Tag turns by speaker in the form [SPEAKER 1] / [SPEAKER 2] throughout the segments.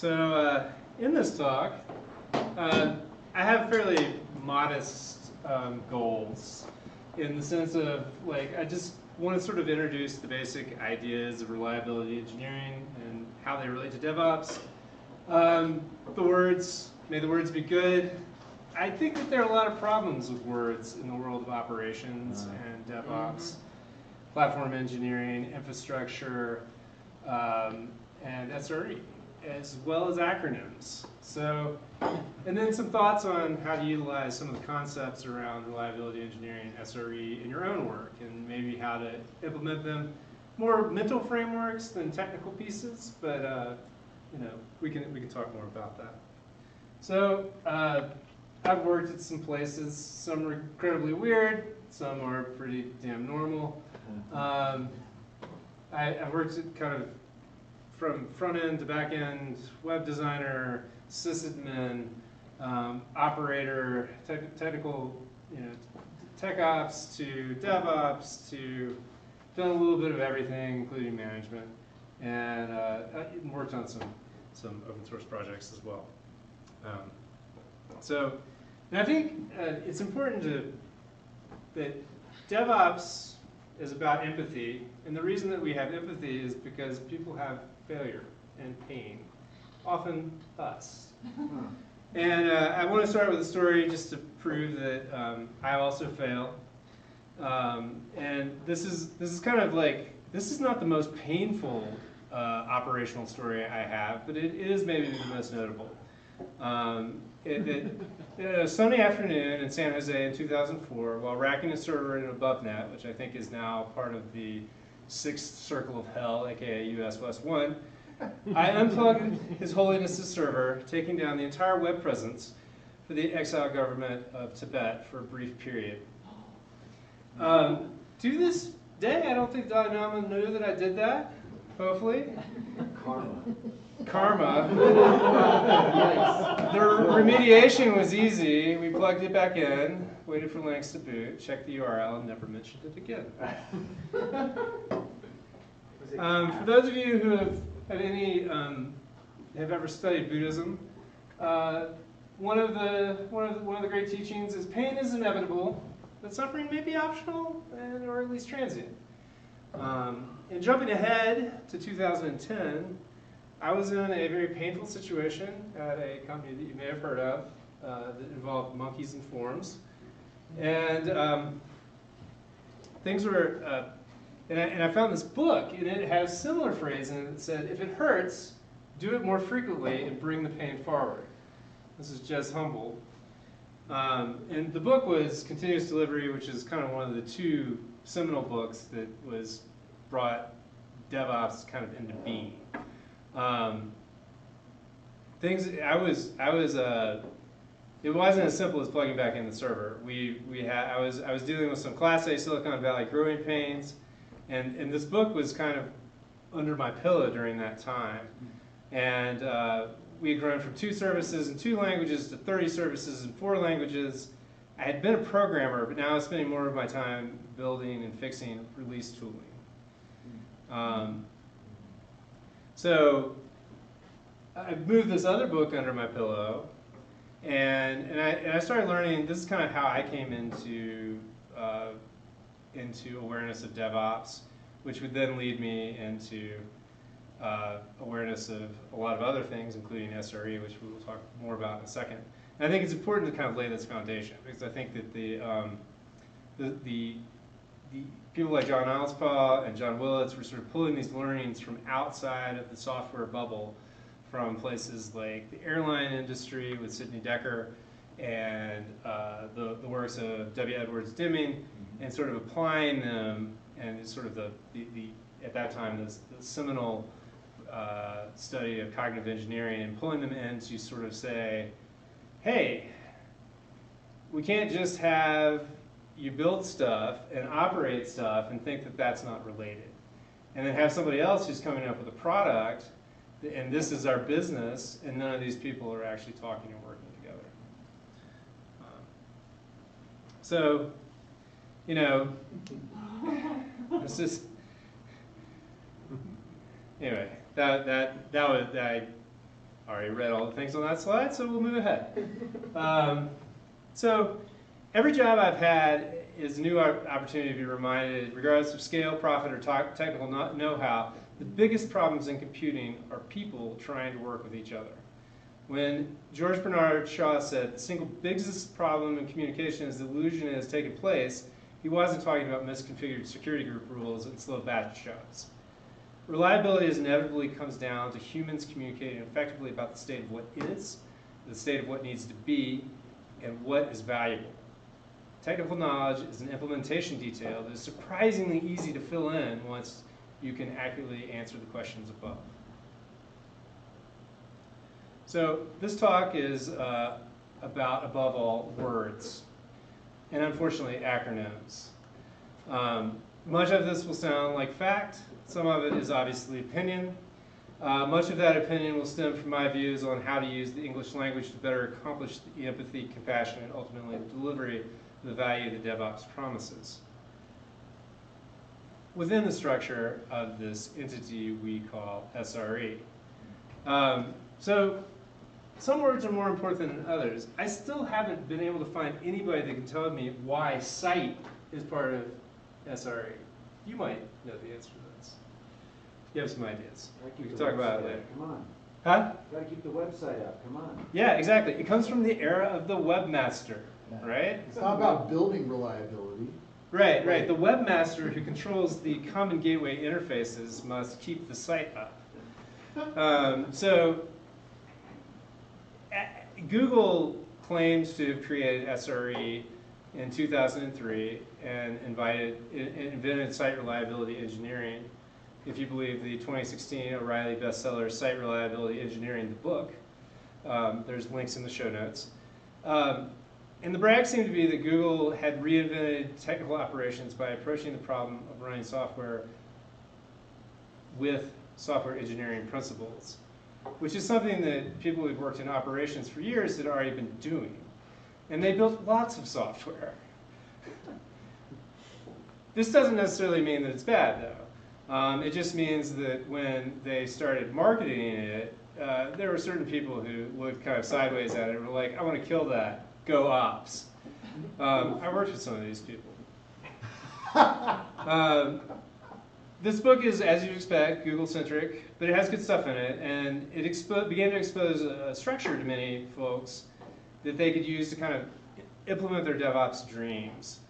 [SPEAKER 1] So in this talk, I have fairly modest goals in the sense of, like, I just want to sort of introduce the basic ideas of reliability engineering and how they relate to DevOps. May the words be good. I think that there are a lot of problems with words in the world of operations and DevOps, platform engineering, infrastructure, and SRE, as well as acronyms. So, and then some thoughts on how to utilize some of the concepts around reliability engineering, SRE, in your own work, and maybe how to implement them. More mental frameworks than technical pieces, but you know, we can talk more about that. So I've worked at some places. Some are incredibly weird. Some are pretty damn normal. I've worked at kind of from front end to back end, web designer, sysadmin, operator, technical, tech ops to DevOps to done a little bit of everything, including management, and worked on some open source projects as well. And I think it's important that DevOps is about empathy, and the reason that we have empathy is because people have failure and pain, often us. And I want to start with a story just to prove that I also fail. And this is kind of like, this is not the most painful operational story I have, but it is maybe the most notable. A sunny afternoon in San Jose in 2004, while racking a server in AboveNet, which I think is now part of the sixth circle of hell, aka US West 1, I unplugged His Holiness's server, taking down the entire web presence for the exiled government of Tibet for a brief period. To this day, I don't think Dalai Lama knew that I did that, hopefully. Karma. The remediation was easy. We plugged it back in, waited for Linux to boot, checked the URL, and never mentioned it again. For those of you who have ever studied Buddhism, one of the great teachings is pain is inevitable, but suffering may be optional or at least transient. And jumping ahead to 2010. I was in a very painful situation at a company that you may have heard of that involved monkeys and forms. And things were, and I found this book, and it has similar phrasing, and it said, if it hurts, do it more frequently and bring the pain forward. This is Jez Humboldt. And the book was Continuous Delivery, which is kind of one of the two seminal books that brought DevOps kind of into being. It wasn't as simple as plugging back in the server. I was dealing with some Class A Silicon Valley growing pains, and this book was kind of under my pillow during that time. And we had grown from 2 services in 2 languages to 30 services in 4 languages. I had been a programmer, but now I was spending more of my time building and fixing release tooling. So I moved this other book under my pillow, and I started learning. This is kind of how I came into awareness of DevOps, which would then lead me into awareness of a lot of other things, including SRE, which we will talk more about in a second. And I think it's important to kind of lay this foundation, because I think that the people like John Alspaugh and John Willits were sort of pulling these learnings from outside of the software bubble, from places like the airline industry with Sidney Dekker and the works of W. Edwards Deming, and sort of applying them, and it's sort of the at that time the seminal study of cognitive engineering, and pulling them in to sort of say, hey, we can't just have you build stuff and operate stuff and think that that's not related. And then have somebody else who's coming up with a product, and this is our business, and none of these people are actually talking and working together. So, it's just, anyway, that was, already read all the things on that slide, so we'll move ahead. So every job I've had is a new opportunity to be reminded, regardless of scale, profit, or technical know-how, the biggest problems in computing are people trying to work with each other. When George Bernard Shaw said the single biggest problem in communication is the illusion has taken place, he wasn't talking about misconfigured security group rules and slow batch jobs. Reliability inevitably comes down to humans communicating effectively about the state of what is, the state of what needs to be, and what is valuable. Technical knowledge is an implementation detail that is surprisingly easy to fill in once you can accurately answer the questions above. So this talk is about, above all, words, and unfortunately, acronyms. Much of this will sound like fact. Some of it is obviously opinion. Much of that opinion will stem from my views on how to use the English language to better accomplish the empathy, compassion, and ultimately the delivery of the value that DevOps promises. Within the structure of this entity we call SRE. So some words are more important than others. I still haven't been able to find anybody that can tell me why site is part of SRE. You might know the answer to this. You have some ideas. We can talk about it later.
[SPEAKER 2] Come on.
[SPEAKER 1] Huh?
[SPEAKER 2] Gotta keep the website up. Come on.
[SPEAKER 1] Yeah, exactly. It comes from the era of the webmaster, right?
[SPEAKER 3] It's not about building reliability.
[SPEAKER 1] Right, right. The webmaster who controls the common gateway interfaces must keep the site up. Google claims to have created SRE in 2003 and invented site reliability engineering. If you believe the 2016 O'Reilly bestseller, Site Reliability Engineering, the book, there's links in the show notes. And the brag seemed to be that Google had reinvented technical operations by approaching the problem of running software with software engineering principles, which is something that people who've worked in operations for years had already been doing. And they built lots of software. This doesn't necessarily mean that it's bad, though. It just means that when they started marketing it, there were certain people who looked kind of sideways at it and were like, I want to kill that. Go ops. I worked with some of these people. This book is, as you expect, Google-centric, but it has good stuff in it, and it began to expose a structure to many folks that they could use to kind of implement their DevOps dreams.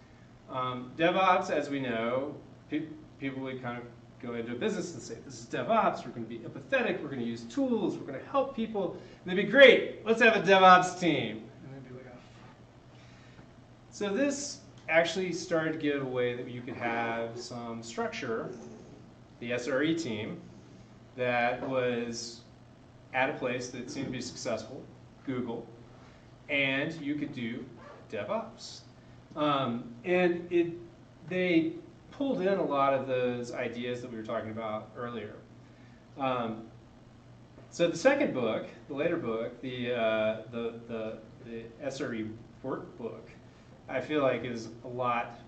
[SPEAKER 1] DevOps, as we know, people would kind of go into a business and say, this is DevOps, we're going to be empathetic, we're going to use tools, we're going to help people, and they'd be great, let's have a DevOps team. And they'd be like, oh. So this actually started to give a way that you could have some structure, the SRE team, that was at a place that seemed to be successful, Google, and you could do DevOps. They pulled in a lot of those ideas that we were talking about earlier. So the second book, the later book, the SRE workbook, I feel like does a lot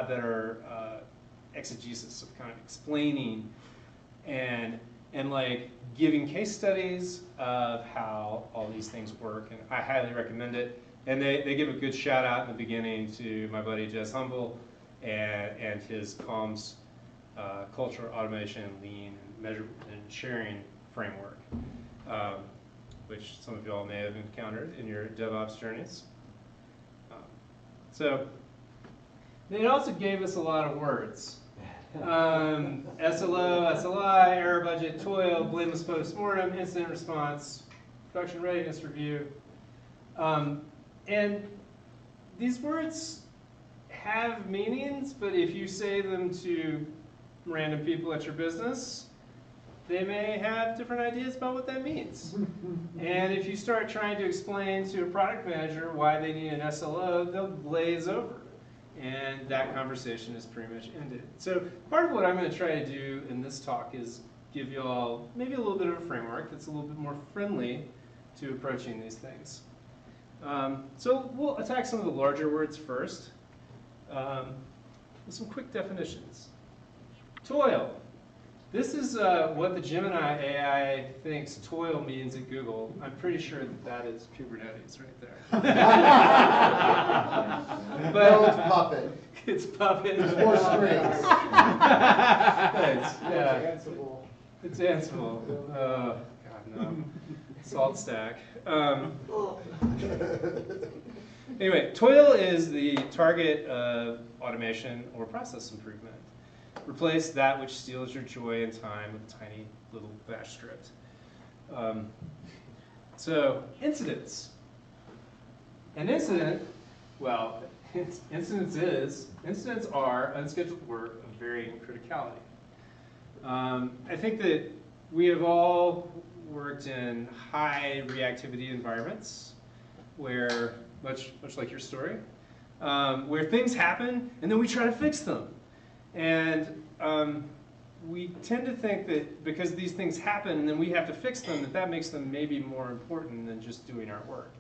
[SPEAKER 1] better exegesis of kind of explaining and like giving case studies of how all these things work, and I highly recommend it. And they give a good shout out in the beginning to my buddy Jess Humble and his comms, culture, automation, lean, measurement, and sharing framework, which some of you all may have encountered in your DevOps journeys. So it also gave us a lot of words. SLO, SLI, error budget, toil, blameless postmortem, incident response, production readiness review. And these words have meanings, but if you say them to random people at your business, they may have different ideas about what that means. And if you start trying to explain to a product manager why they need an SLO, they'll glaze over. And that conversation is pretty much ended. So part of what I'm going to try to do in this talk is give you all maybe a little bit of a framework that's a little bit more friendly to approaching these things. So we'll attack some of the larger words first with some quick definitions. Toil. This is what the Gemini AI thinks toil means at Google. I'm pretty sure that is Kubernetes right there. But
[SPEAKER 3] No, it's Puppet.
[SPEAKER 1] it's Puppet.
[SPEAKER 3] There's more strings.
[SPEAKER 1] Thanks. Yeah.
[SPEAKER 4] It's Ansible.
[SPEAKER 1] It's Ansible. Oh, God, no. Salt stack. Anyway, toil is the target of automation or process improvement. Replace that which steals your joy and time with a tiny little bash script. So, incidents. An incident, well, incidents are unscheduled work of varying criticality. I think that we have all worked in high reactivity environments where, much like your story, where things happen and then we try to fix them. And we tend to think that because these things happen and then we have to fix them, that makes them maybe more important than just doing our work.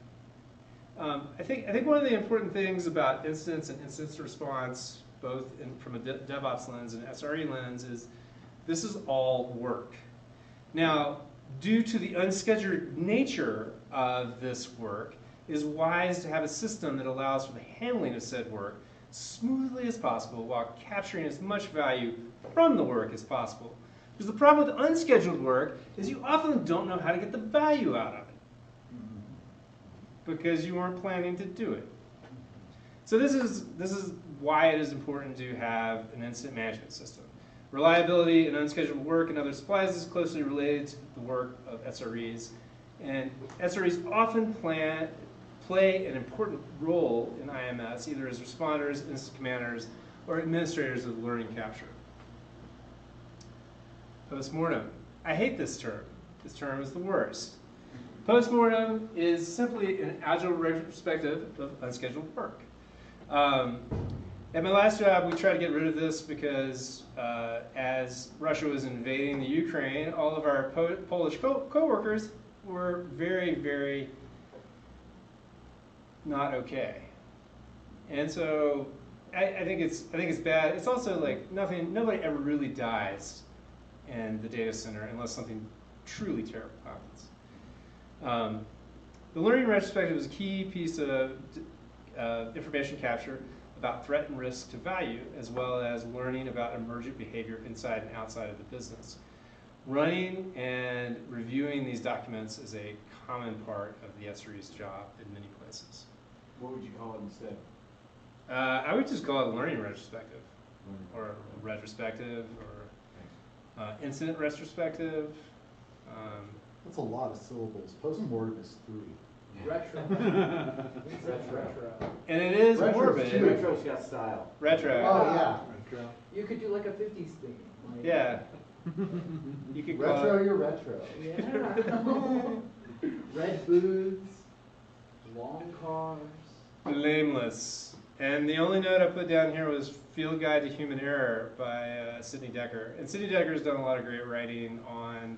[SPEAKER 1] I think one of the important things about incidents and incident response, both from a DevOps lens and SRE lens, is this is all work. Now, due to the unscheduled nature of this work, it is wise to have a system that allows for the handling of said work smoothly as possible while capturing as much value from the work as possible. Because the problem with unscheduled work is you often don't know how to get the value out of it because you weren't planning to do it. So this is why it is important to have an incident management system. Reliability and unscheduled work and other supplies is closely related to the work of SREs. And SREs often play an important role in IMS, either as responders, incident commanders, or administrators of learning capture. Postmortem. I hate this term. This term is the worst. Postmortem is simply an agile retrospective of unscheduled work. At my last job, we tried to get rid of this because as Russia was invading the Ukraine, all of our Polish co-workers were very, very not okay. And so I think it's bad. It's also like nobody ever really dies in the data center unless something truly terrible happens. The learning retrospective is a key piece of information capture about threat and risk to value, as well as learning about emergent behavior inside and outside of the business. Running and reviewing these documents is a common part of the SRE's job in many places.
[SPEAKER 2] What would you call it instead?
[SPEAKER 1] I would just call it a learning retrospective, or retrospective, or incident retrospective.
[SPEAKER 3] That's a lot of syllables. Postmortem is 3.
[SPEAKER 4] Retro.
[SPEAKER 2] Retro.
[SPEAKER 1] And it is
[SPEAKER 3] Retro's
[SPEAKER 1] morbid.
[SPEAKER 3] too.
[SPEAKER 2] Retro's got style.
[SPEAKER 1] Retro.
[SPEAKER 3] Oh, yeah.
[SPEAKER 4] You could do like a 50s thing. Like,
[SPEAKER 1] Yeah. You could call
[SPEAKER 3] Retro,
[SPEAKER 1] it.
[SPEAKER 3] you're retro.
[SPEAKER 4] Yeah. Red booths, long cars.
[SPEAKER 1] Blameless. And the only note I put down here was Field Guide to Human Error by Sidney Dekker. And Sidney Dekker's done a lot of great writing on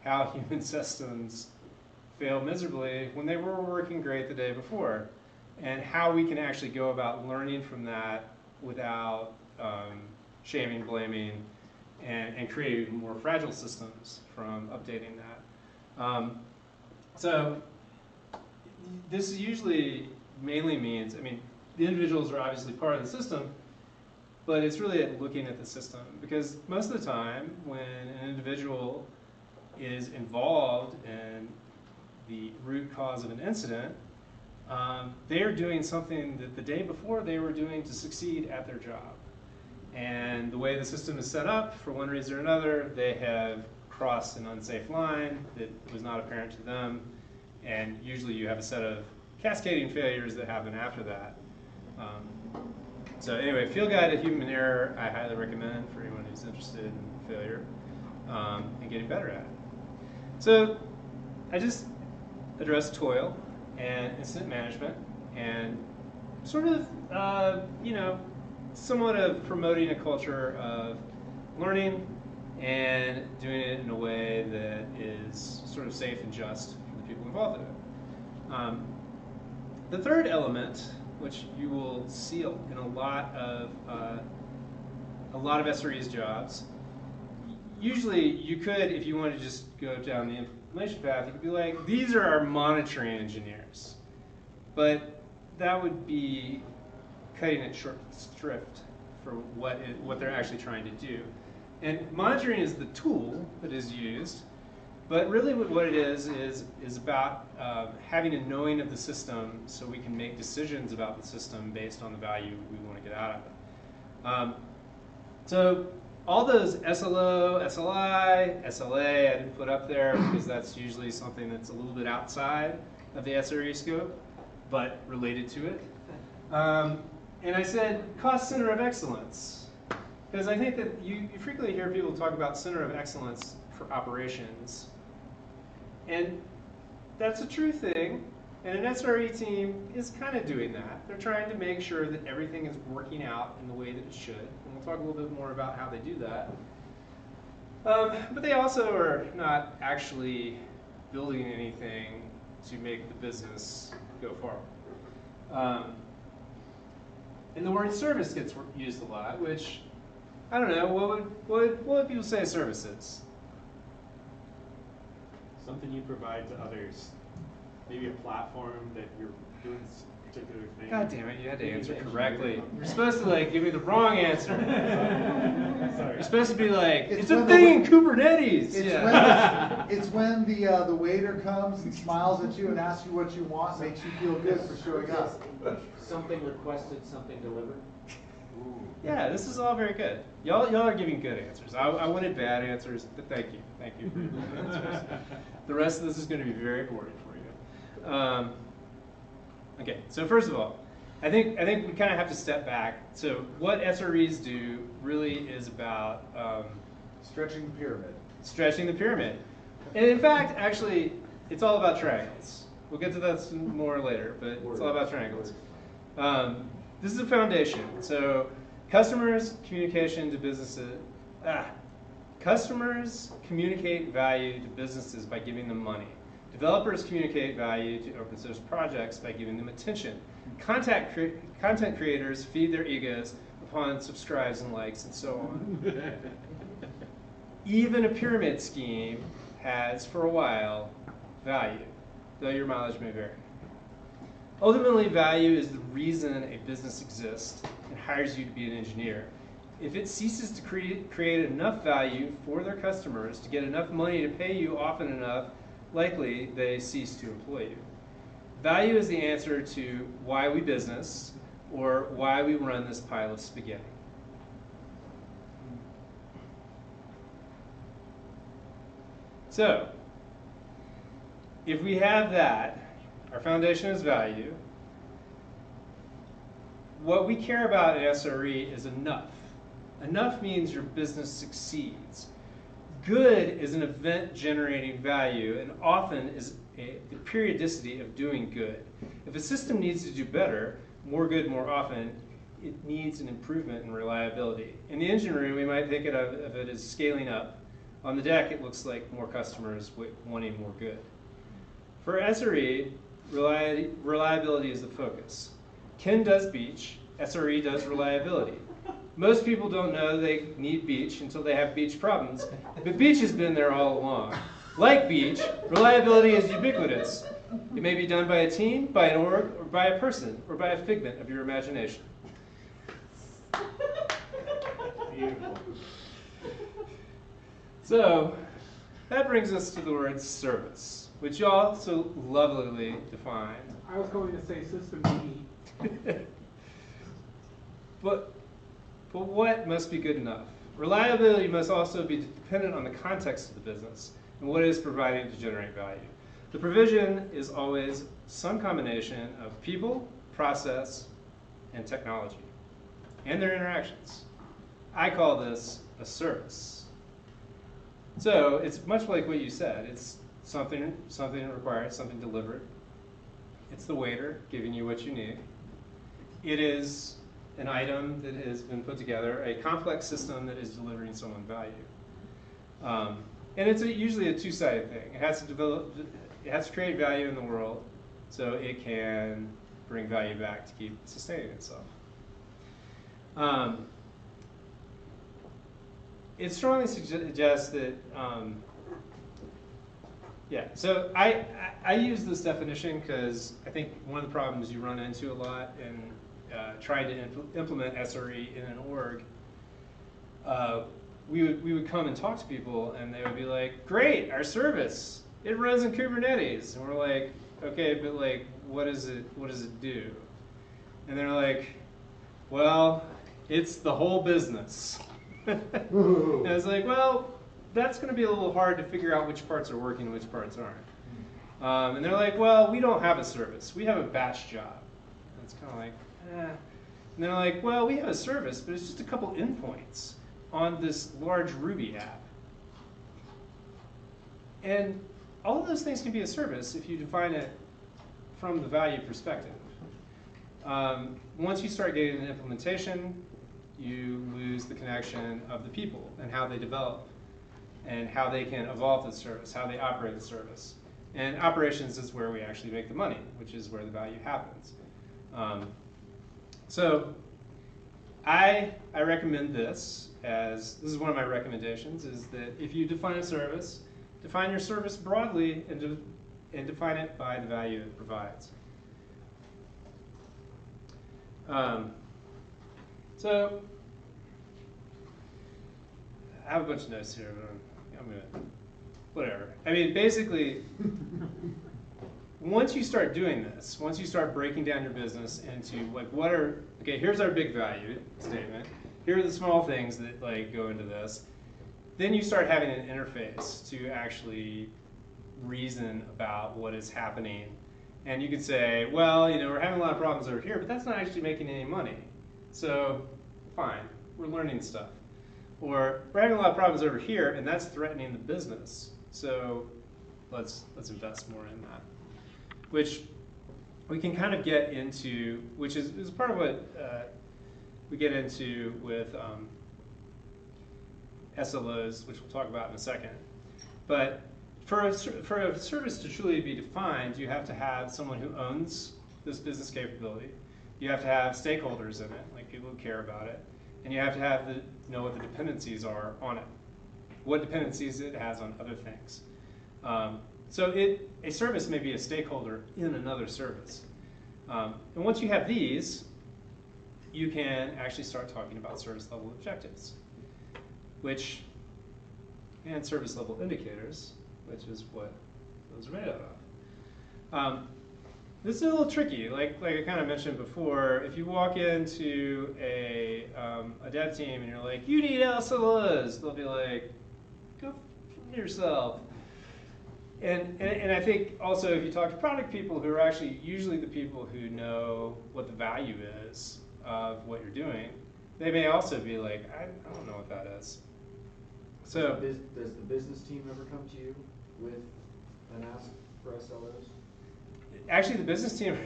[SPEAKER 1] how human systems fail miserably when they were working great the day before, and how we can actually go about learning from that without shaming, blaming, and creating more fragile systems from updating that. So this usually mainly means, I mean, the individuals are obviously part of the system, but it's really at looking at the system, because most of the time when an individual is involved in the root cause of an incident, they're doing something that the day before they were doing to succeed at their job. And the way the system is set up, for one reason or another, they have crossed an unsafe line that was not apparent to them, and usually you have a set of cascading failures that happen after that. So anyway, Field Guide to Human Error, I highly recommend for anyone who's interested in failure and getting better at it. So I just addressed toil and incident management and sort of, somewhat of promoting a culture of learning and doing it in a way that is sort of safe and just for the people involved in it. The third element, which you will see in a lot of SRE's jobs, usually you could, if you want to just go down the implementation path, you could be like, these are our monitoring engineers. But that would be cutting it short shrift for what they're actually trying to do. And monitoring is the tool that is used, but really what it is about having a knowing of the system so we can make decisions about the system based on the value we want to get out of it. So all those SLO, SLI, SLA I didn't put up there because that's usually something that's a little bit outside of the SRE scope, but related to it. And I said cost center of excellence, because I think that you frequently hear people talk about center of excellence for operations. And that's a true thing, and an SRE team is kind of doing that. They're trying to make sure that everything is working out in the way that it should, and we'll talk a little bit more about how they do that. But they also are not actually building anything to make the business go forward. And the word service gets used a lot, which, I don't know, what would people say service is?
[SPEAKER 5] Something you provide to others. Maybe a platform that you're doing this particular thing.
[SPEAKER 1] God damn it, you had to answer correctly. You're supposed to give me the wrong answer.
[SPEAKER 5] Sorry.
[SPEAKER 1] You're supposed to be like, it's a
[SPEAKER 3] when
[SPEAKER 1] thing in Kubernetes.
[SPEAKER 3] It's when the waiter comes and smiles at you and asks you what you want, makes you feel good for showing up.
[SPEAKER 2] Something requested, something delivered.
[SPEAKER 1] Yeah, this is all very good. Y'all are giving good answers. I wanted bad answers, but thank you. Thank you for your good answers. The rest of this is going to be very boring for you. Okay, so first of all, I think we kind of have to step back. So what SREs do really is about
[SPEAKER 3] Stretching the pyramid.
[SPEAKER 1] stretching the pyramid. And in fact, actually, it's all about triangles. We'll get to that some more later, but it's all about triangles. This is a foundation. So customers communication to businesses. Customers communicate value to businesses by giving them money. Developers communicate value to open source projects by giving them attention. Content creators feed their egos upon subscribes and likes and so on. Even a pyramid scheme has, for a while, value, though your mileage may vary. Ultimately, value is the reason a business exists and hires you to be an engineer. If it ceases to create enough value for their customers to get enough money to pay you often enough, likely they cease to employ you. Value is the answer to why we business or why we run this pile of spaghetti. So, if we have that, our foundation is value. What we care about at SRE is enough. Enough means your business succeeds. Good is an event generating value and often is the periodicity of doing good. If a system needs to do better, more good more often, it needs an improvement in reliability. In the engine room, we might think of it as scaling up. On the deck, it looks like more customers wanting more good. For SRE, reliability is the focus. Ken does beach, SRE does reliability. Most people don't know they need beach until they have beach problems, but beach has been there all along. Like beach, reliability is ubiquitous. It may be done by a team, by an org, or by a person, or by a figment of your imagination.
[SPEAKER 5] Beautiful.
[SPEAKER 1] So, that brings us to the word service, which you all so lovelily defined.
[SPEAKER 4] I was going to say system E.
[SPEAKER 1] But what must be good enough? Reliability must also be dependent on the context of the business and what it is providing to generate value. The provision is always some combination of people, process, and technology, and their interactions. I call this a service. So it's much like what you said. It's something required, something delivered. It's the waiter giving you what you need. It is an item that has been put together, a complex system that is delivering someone value. And it's usually a two-sided thing. It has to create value in the world so it can bring value back to keep sustaining itself. it strongly suggests that, yeah, so I use this definition because I think one of the problems you run into a lot in trying to implement SRE in an org, we would come and talk to people and they would be like, great, our service, it runs in Kubernetes. And we're like, okay, but like, what does it do? And they're like, well, it's the whole business. And I was like, well, that's going to be a little hard to figure out which parts are working and which parts aren't. And they're like, well, we don't have a service. We have a batch job. And it's kind of like, eh. And they're like, well, we have a service, but it's just a couple endpoints on this large Ruby app. And all of those things can be a service if you define it from the value perspective. Once you start getting an implementation, you lose the connection of the people and how they develop and how they can evolve the service, how they operate the service. And operations is where we actually make the money, which is where the value happens. So I recommend this this is one of my recommendations, is that if you define a service, define your service broadly and define it by the value it provides. So I have a bunch of notes here, but I'm gonna, whatever. I mean, basically, once you start doing this, once you start breaking down your business into like, okay, here's our big value statement. Here are the small things that like go into this. Then you start having an interface to actually reason about what is happening. And you could say, well, you know, we're having a lot of problems over here, but that's not actually making any money. So fine, we're learning stuff. Or we're having a lot of problems over here, and that's threatening the business. So let's invest more in that. Which we can kind of get into, which is part of what we get into with SLOs, which we'll talk about in a second. But for a service to truly be defined, you have to have someone who owns this business capability. You have to have stakeholders in it, like people who care about it. And you have to know what the dependencies are on it, what dependencies it has on other things. So a service may be a stakeholder in another service. And once you have these, you can actually start talking about service level objectives, and service level indicators, which is what those are made out of. This is a little tricky. Like I kind of mentioned before, if you walk into a dev team and you're like, you need SLOs, they'll be like, go f yourself. And I think also if you talk to product people who are actually usually the people who know what the value is of what you're doing, they may also be like, I don't know what that is. So
[SPEAKER 4] does the business team ever come to you with an ask for SLOs?
[SPEAKER 1] Actually, the business team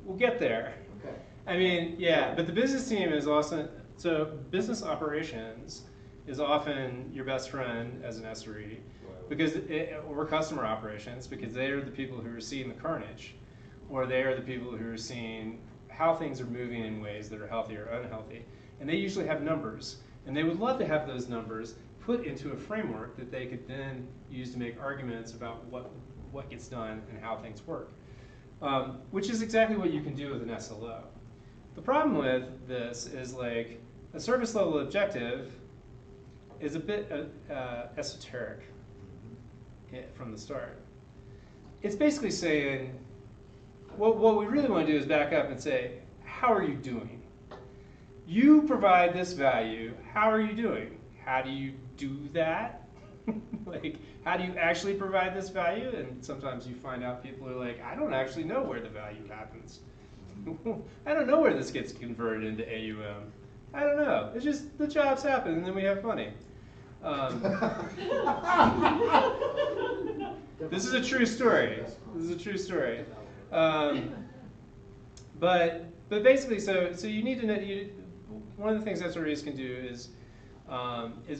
[SPEAKER 1] will get there.
[SPEAKER 4] Okay.
[SPEAKER 1] I mean, yeah, but the business team is also, so business operations is often your best friend as an SRE, because or customer operations, because they are the people who are seeing the carnage, or they are the people who are seeing how things are moving in ways that are healthy or unhealthy. And they usually have numbers, and they would love to have those numbers put into a framework that they could then use to make arguments about what gets done and how things work, which is exactly what you can do with an SLO. The problem with this is like a service level objective is a bit esoteric from the start. It's basically saying, what we really want to do is back up and say, how are you doing? You provide this value, how are you doing? How do you do that? Like, how do you actually provide this value? And sometimes you find out people are like, I don't actually know where the value happens. I don't know where this gets converted into AUM. I don't know. It's just the jobs happen and then we have money. This is a true story. This is a true story. But basically, so you need to know. One of the things SREs can do is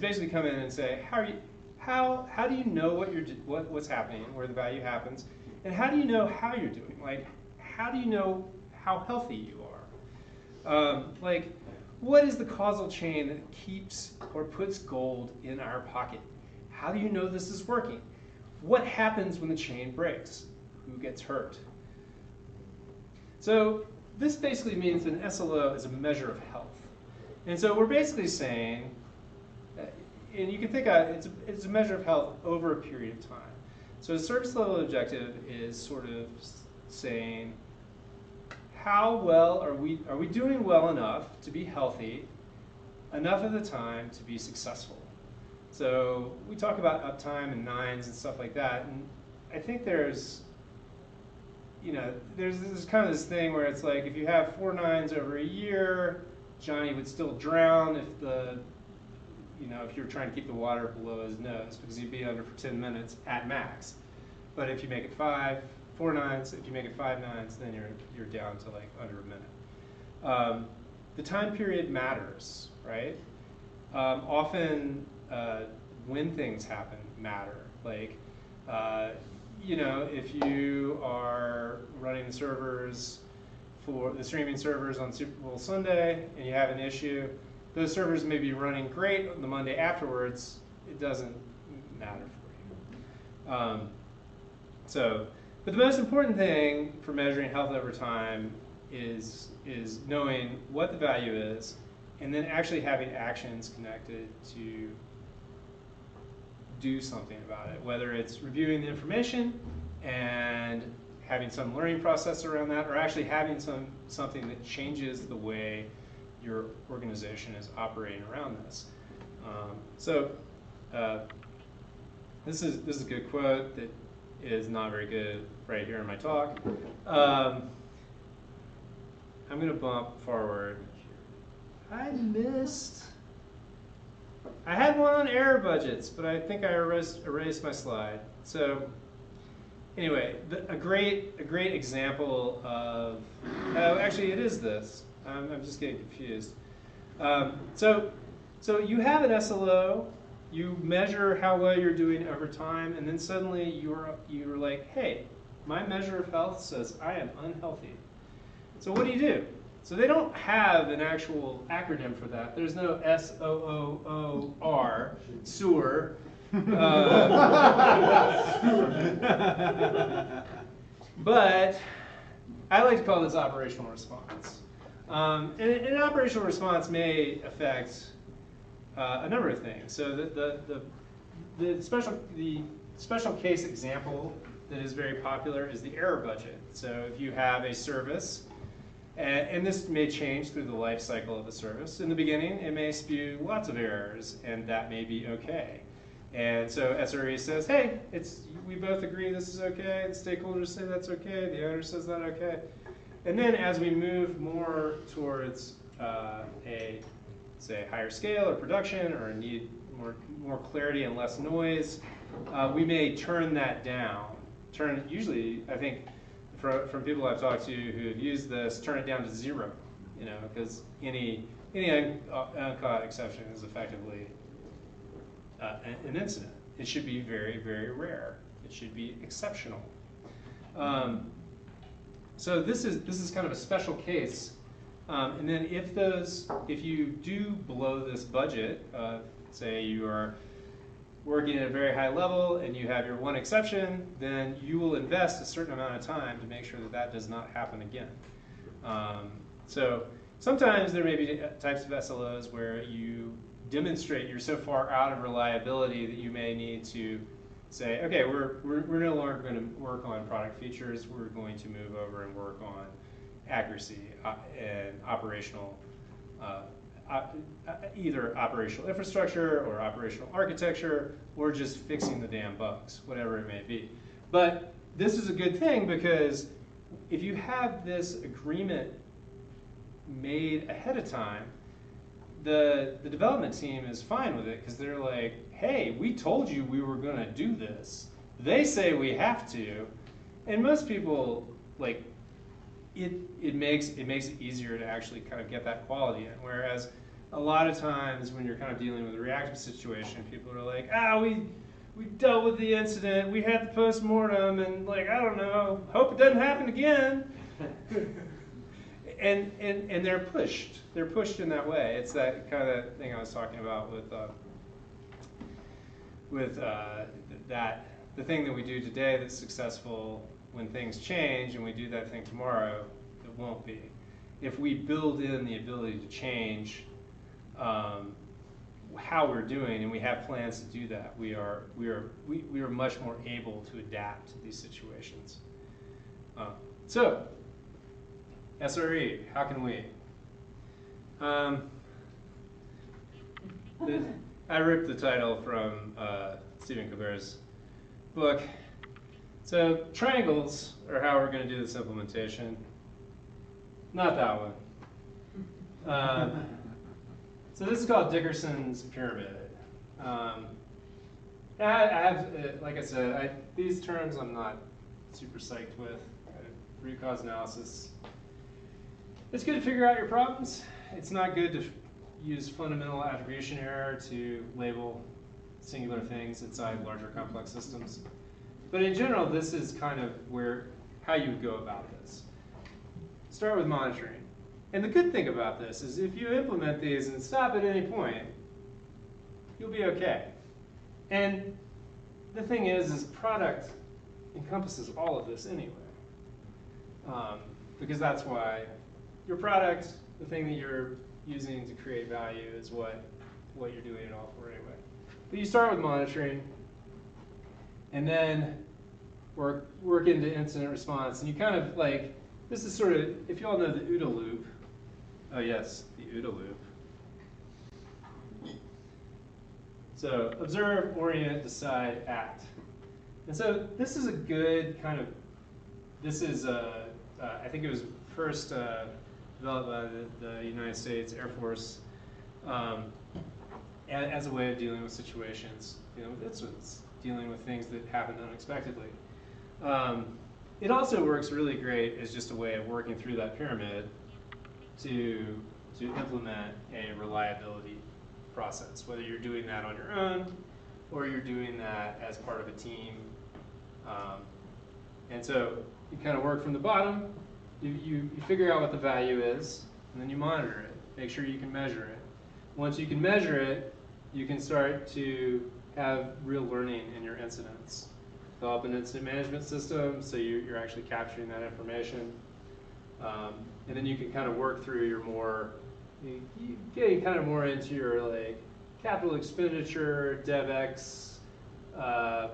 [SPEAKER 1] basically come in and say, how do you know what's happening, where the value happens, and how do you know how you're doing? Like, how do you know how healthy you are? Like, what is the causal chain that keeps or puts gold in our pocket? How do you know this is working? What happens when the chain breaks? Who gets hurt? So this basically means an SLO is a measure of health. And so we're basically saying, and you can think of it's a measure of health over a period of time. So a service level objective is sort of saying, how well are we doing well enough to be healthy enough of the time to be successful? So we talk about uptime and nines and stuff like that, and I think there's kind of this thing where it's like, if you have 4 nines over a year, Johnny would still drown if if you're trying to keep the water below his nose, because he'd be under for 10 minutes at max. But if you make it 4 nines, if you make it 5 nines, then you're down to like under a minute. The time period matters, right? Often when things happen matter. Like, if you are running the servers for the streaming servers on Super Bowl Sunday and you have an issue, those servers may be running great on the Monday afterwards. It doesn't matter for you. But the most important thing for measuring health over time is knowing what the value is, and then actually having actions connected to do something about it, whether it's reviewing the information and having some learning process around that, or actually having something that changes the way your organization is operating around this. This is a good quote that is not very good right here in my talk. I'm going to bump forward. I had one on error budgets, but I think I erased my slide. So anyway, a great example of, actually it is this. I'm just getting confused. So you have an SLO, you measure how well you're doing over time, and then suddenly you're like, hey, my measure of health says I am unhealthy. So what do? So they don't have an actual acronym for that. There's no SOOOR, SOOR. But I like to call this operational response. And an operational response may affect a number of things. So the special case example that is very popular is the error budget. So if you have a service, and this may change through the life cycle of the service. In the beginning, it may spew lots of errors, and that may be okay. And so SRE says, hey, we both agree this is okay, the stakeholders say that's okay, the owner says that okay. And then as we move more towards say, higher scale or production, or need more clarity and less noise, we may turn that down. Usually, I think, from people I've talked to who have used this, turn it down to 0, because any uncaught exception is effectively an incident. It should be very, very rare. It should be exceptional. So this is kind of a special case. And then if you do below this budget, say you are working at a very high level and you have your one exception, then you will invest a certain amount of time to make sure that does not happen again. So sometimes there may be types of SLOs where you demonstrate you're so far out of reliability that you may need to say, okay, we're no longer going to work on product features, we're going to move over and work on accuracy and operational either operational infrastructure or operational architecture, or just fixing the damn bugs, whatever it may be. But this is a good thing, because if you have this agreement made ahead of time, the development team is fine with it, because they're like, hey, we told you we were going to do this. They say we have to. And most people, like, it makes it easier to actually kind of get that quality in. Whereas a lot of times when you're kind of dealing with a reactive situation, people are like, we dealt with the incident, we had the post-mortem, and like, I don't know, hope it doesn't happen again. and they're pushed. They're pushed in that way. It's that kind of thing I was talking about with that the thing that we do today that's successful. When things change and we do that thing tomorrow, it won't be. If we build in the ability to change how we're doing, and we have plans to do that, we are much more able to adapt to these situations. So, SRE, how can we? I ripped the title from Stephen Colbert's book. So triangles are how we're going to do this implementation. Not that one. So this is called Dickerson's pyramid. I have, like I said, these terms I'm not super psyched with. Root cause analysis. It's good to figure out your problems. It's not good to use fundamental attribution error to label singular things inside larger complex systems. But in general, this is kind of how you would go about this. Start with monitoring. And the good thing about this is if you implement these and stop at any point, you'll be okay. And the thing is product encompasses all of this anyway. Because that's why your product, the thing that you're using to create value, is what you're doing it all for anyway. But you start with monitoring, and then work into incident response. And you kind of like, this is sort of, if you all know the OODA loop. Oh yes, the OODA loop. So observe, orient, decide, act. And so this is a good kind of, this is, I think it was first developed by the United States Air Force as a way of dealing with situations, with incidents, dealing with things that happen unexpectedly. It also works really great as just a way of working through that pyramid to implement a reliability process, whether you're doing that on your own or you're doing that as part of a team. And so you kind of work from the bottom, you figure out what the value is, and then you monitor it, make sure you can measure it. Once you can measure it, you can start to have real learning in your incidents. Develop an incident management system, so you're actually capturing that information. And then you can kind of work through your more, you get kind of more into your like capital expenditure, DevX,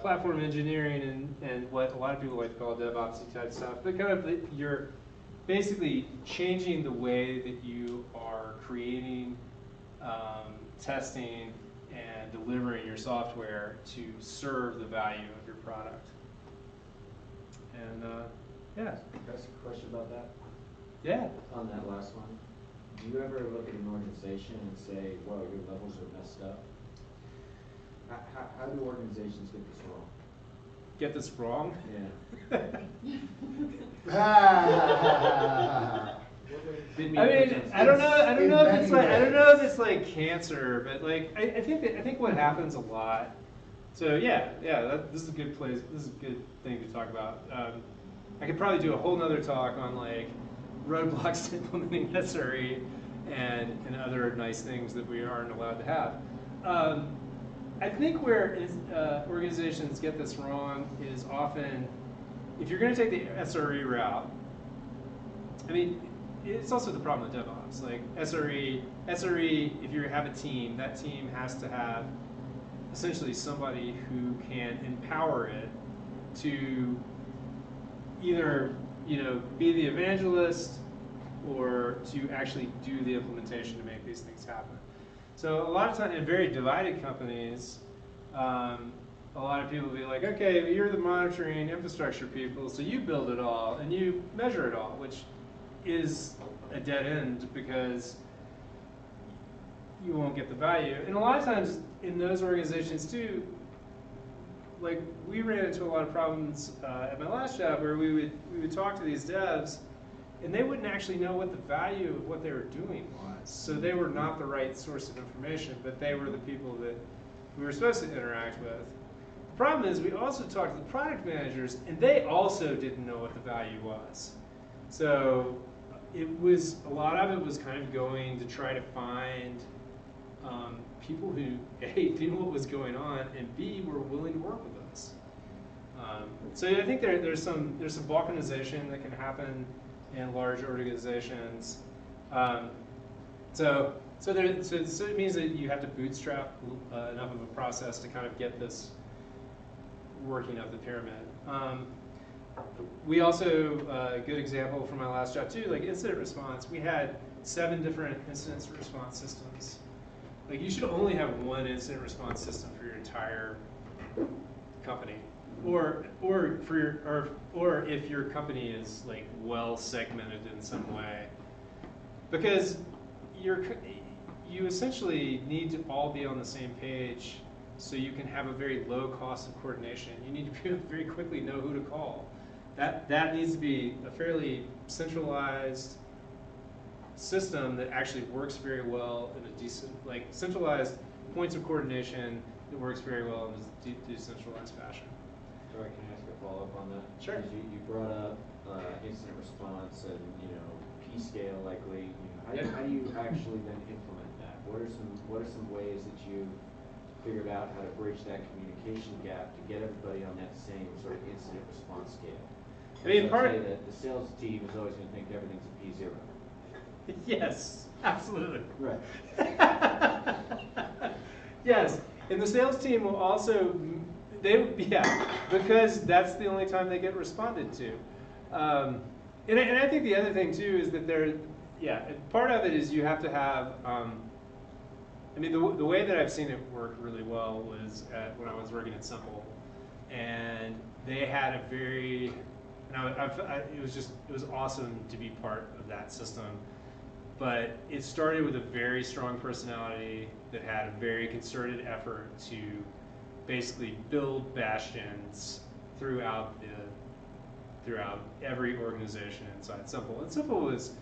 [SPEAKER 1] platform engineering, and what a lot of people like to call DevOps type stuff. But kind of you're basically changing the way that you are creating, testing, and delivering your software to serve the value of your product. And yeah.
[SPEAKER 2] Can I ask a question about that?
[SPEAKER 1] Yeah.
[SPEAKER 2] On that last one, do you ever look at an organization and say, "Whoa, your levels are messed up"? How do organizations get this wrong?
[SPEAKER 1] Get this wrong?
[SPEAKER 2] Yeah.
[SPEAKER 1] I mean, I don't know if it's like cancer, but like I think what happens a lot. So yeah, this is a good place. This is a good thing to talk about. I could probably do a whole nother talk on like roadblocks to implementing SRE and other nice things that we aren't allowed to have. I think where organizations get this wrong is often, if you're going to take the SRE route, I mean, it's also the problem with DevOps. Like SRE, if you have a team, that team has to have essentially somebody who can empower it to either be the evangelist or to actually do the implementation to make these things happen. So a lot of times in very divided companies, a lot of people will be like, okay, you're the monitoring infrastructure people, so you build it all and you measure it all, which is a dead end because you won't get the value. And a lot of times in those organizations too, like we ran into a lot of problems at my last job where we would talk to these devs and they wouldn't actually know what the value of what they were doing was. So they were not the right source of information, but they were the people that we were supposed to interact with. The problem is we also talked to the product managers and they also didn't know what the value was. So a lot of it was kind of going to try to find people who A, knew what was going on, and B, were willing to work with us. So I think there's some balkanization that can happen in large organizations. So it means that you have to bootstrap enough of a process to kind of get this working up the pyramid. We also, a good example from my last job too, like incident response, we had 7 different incident response systems. Like you should only have one incident response system for your entire company, or if your company is like well segmented in some way, because you essentially need to all be on the same page so you can have a very low cost of coordination. You need to very quickly know who to call. That needs to be a fairly centralized system that actually works very well in a like centralized points of coordination that works very well in a decentralized fashion.
[SPEAKER 2] Sorry, can I ask a follow-up on that?
[SPEAKER 1] Sure.
[SPEAKER 2] Because you brought up incident response and P-scale likely. How do you actually then implement that? What are some ways that you figured out how to bridge that communication gap to get everybody on that same sort of incident response scale?
[SPEAKER 1] I mean,
[SPEAKER 2] that the sales team is always going to think everything's a P0.
[SPEAKER 1] Yes, absolutely.
[SPEAKER 2] Right.
[SPEAKER 1] Yes, and the sales team will also, because that's the only time they get responded to. And I think the other thing too is that part of it is you have to have, I mean, the way that I've seen it work really well was when I was working at Simple, and they had a very, it was awesome to be part of that system. But it started with a very strong personality that had a very concerted effort to basically build bastions throughout every organization inside Simple. And Simple was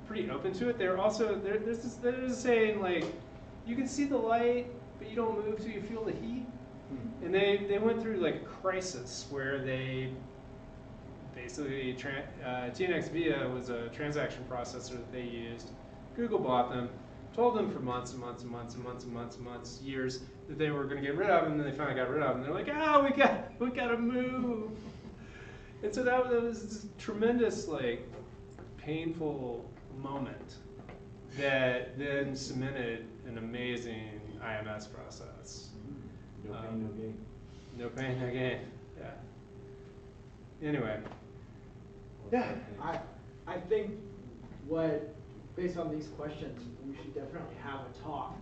[SPEAKER 1] pretty open to it. There's a saying like, you can see the light, but you don't move till you feel the heat. And they went through like a crisis where they basically, TNX Via was a transaction processor that they used. Google bought them, told them for months and months and months and months and months and months, years, that they were going to get rid of them, and then they finally got rid of them. They're like, we got to move. And so that was this tremendous, like, painful moment that then cemented an amazing IMS process.
[SPEAKER 2] No pain, no gain.
[SPEAKER 1] No pain, no gain. Yeah. Anyway.
[SPEAKER 6] Yeah, I think based on these questions, we should definitely have a talk.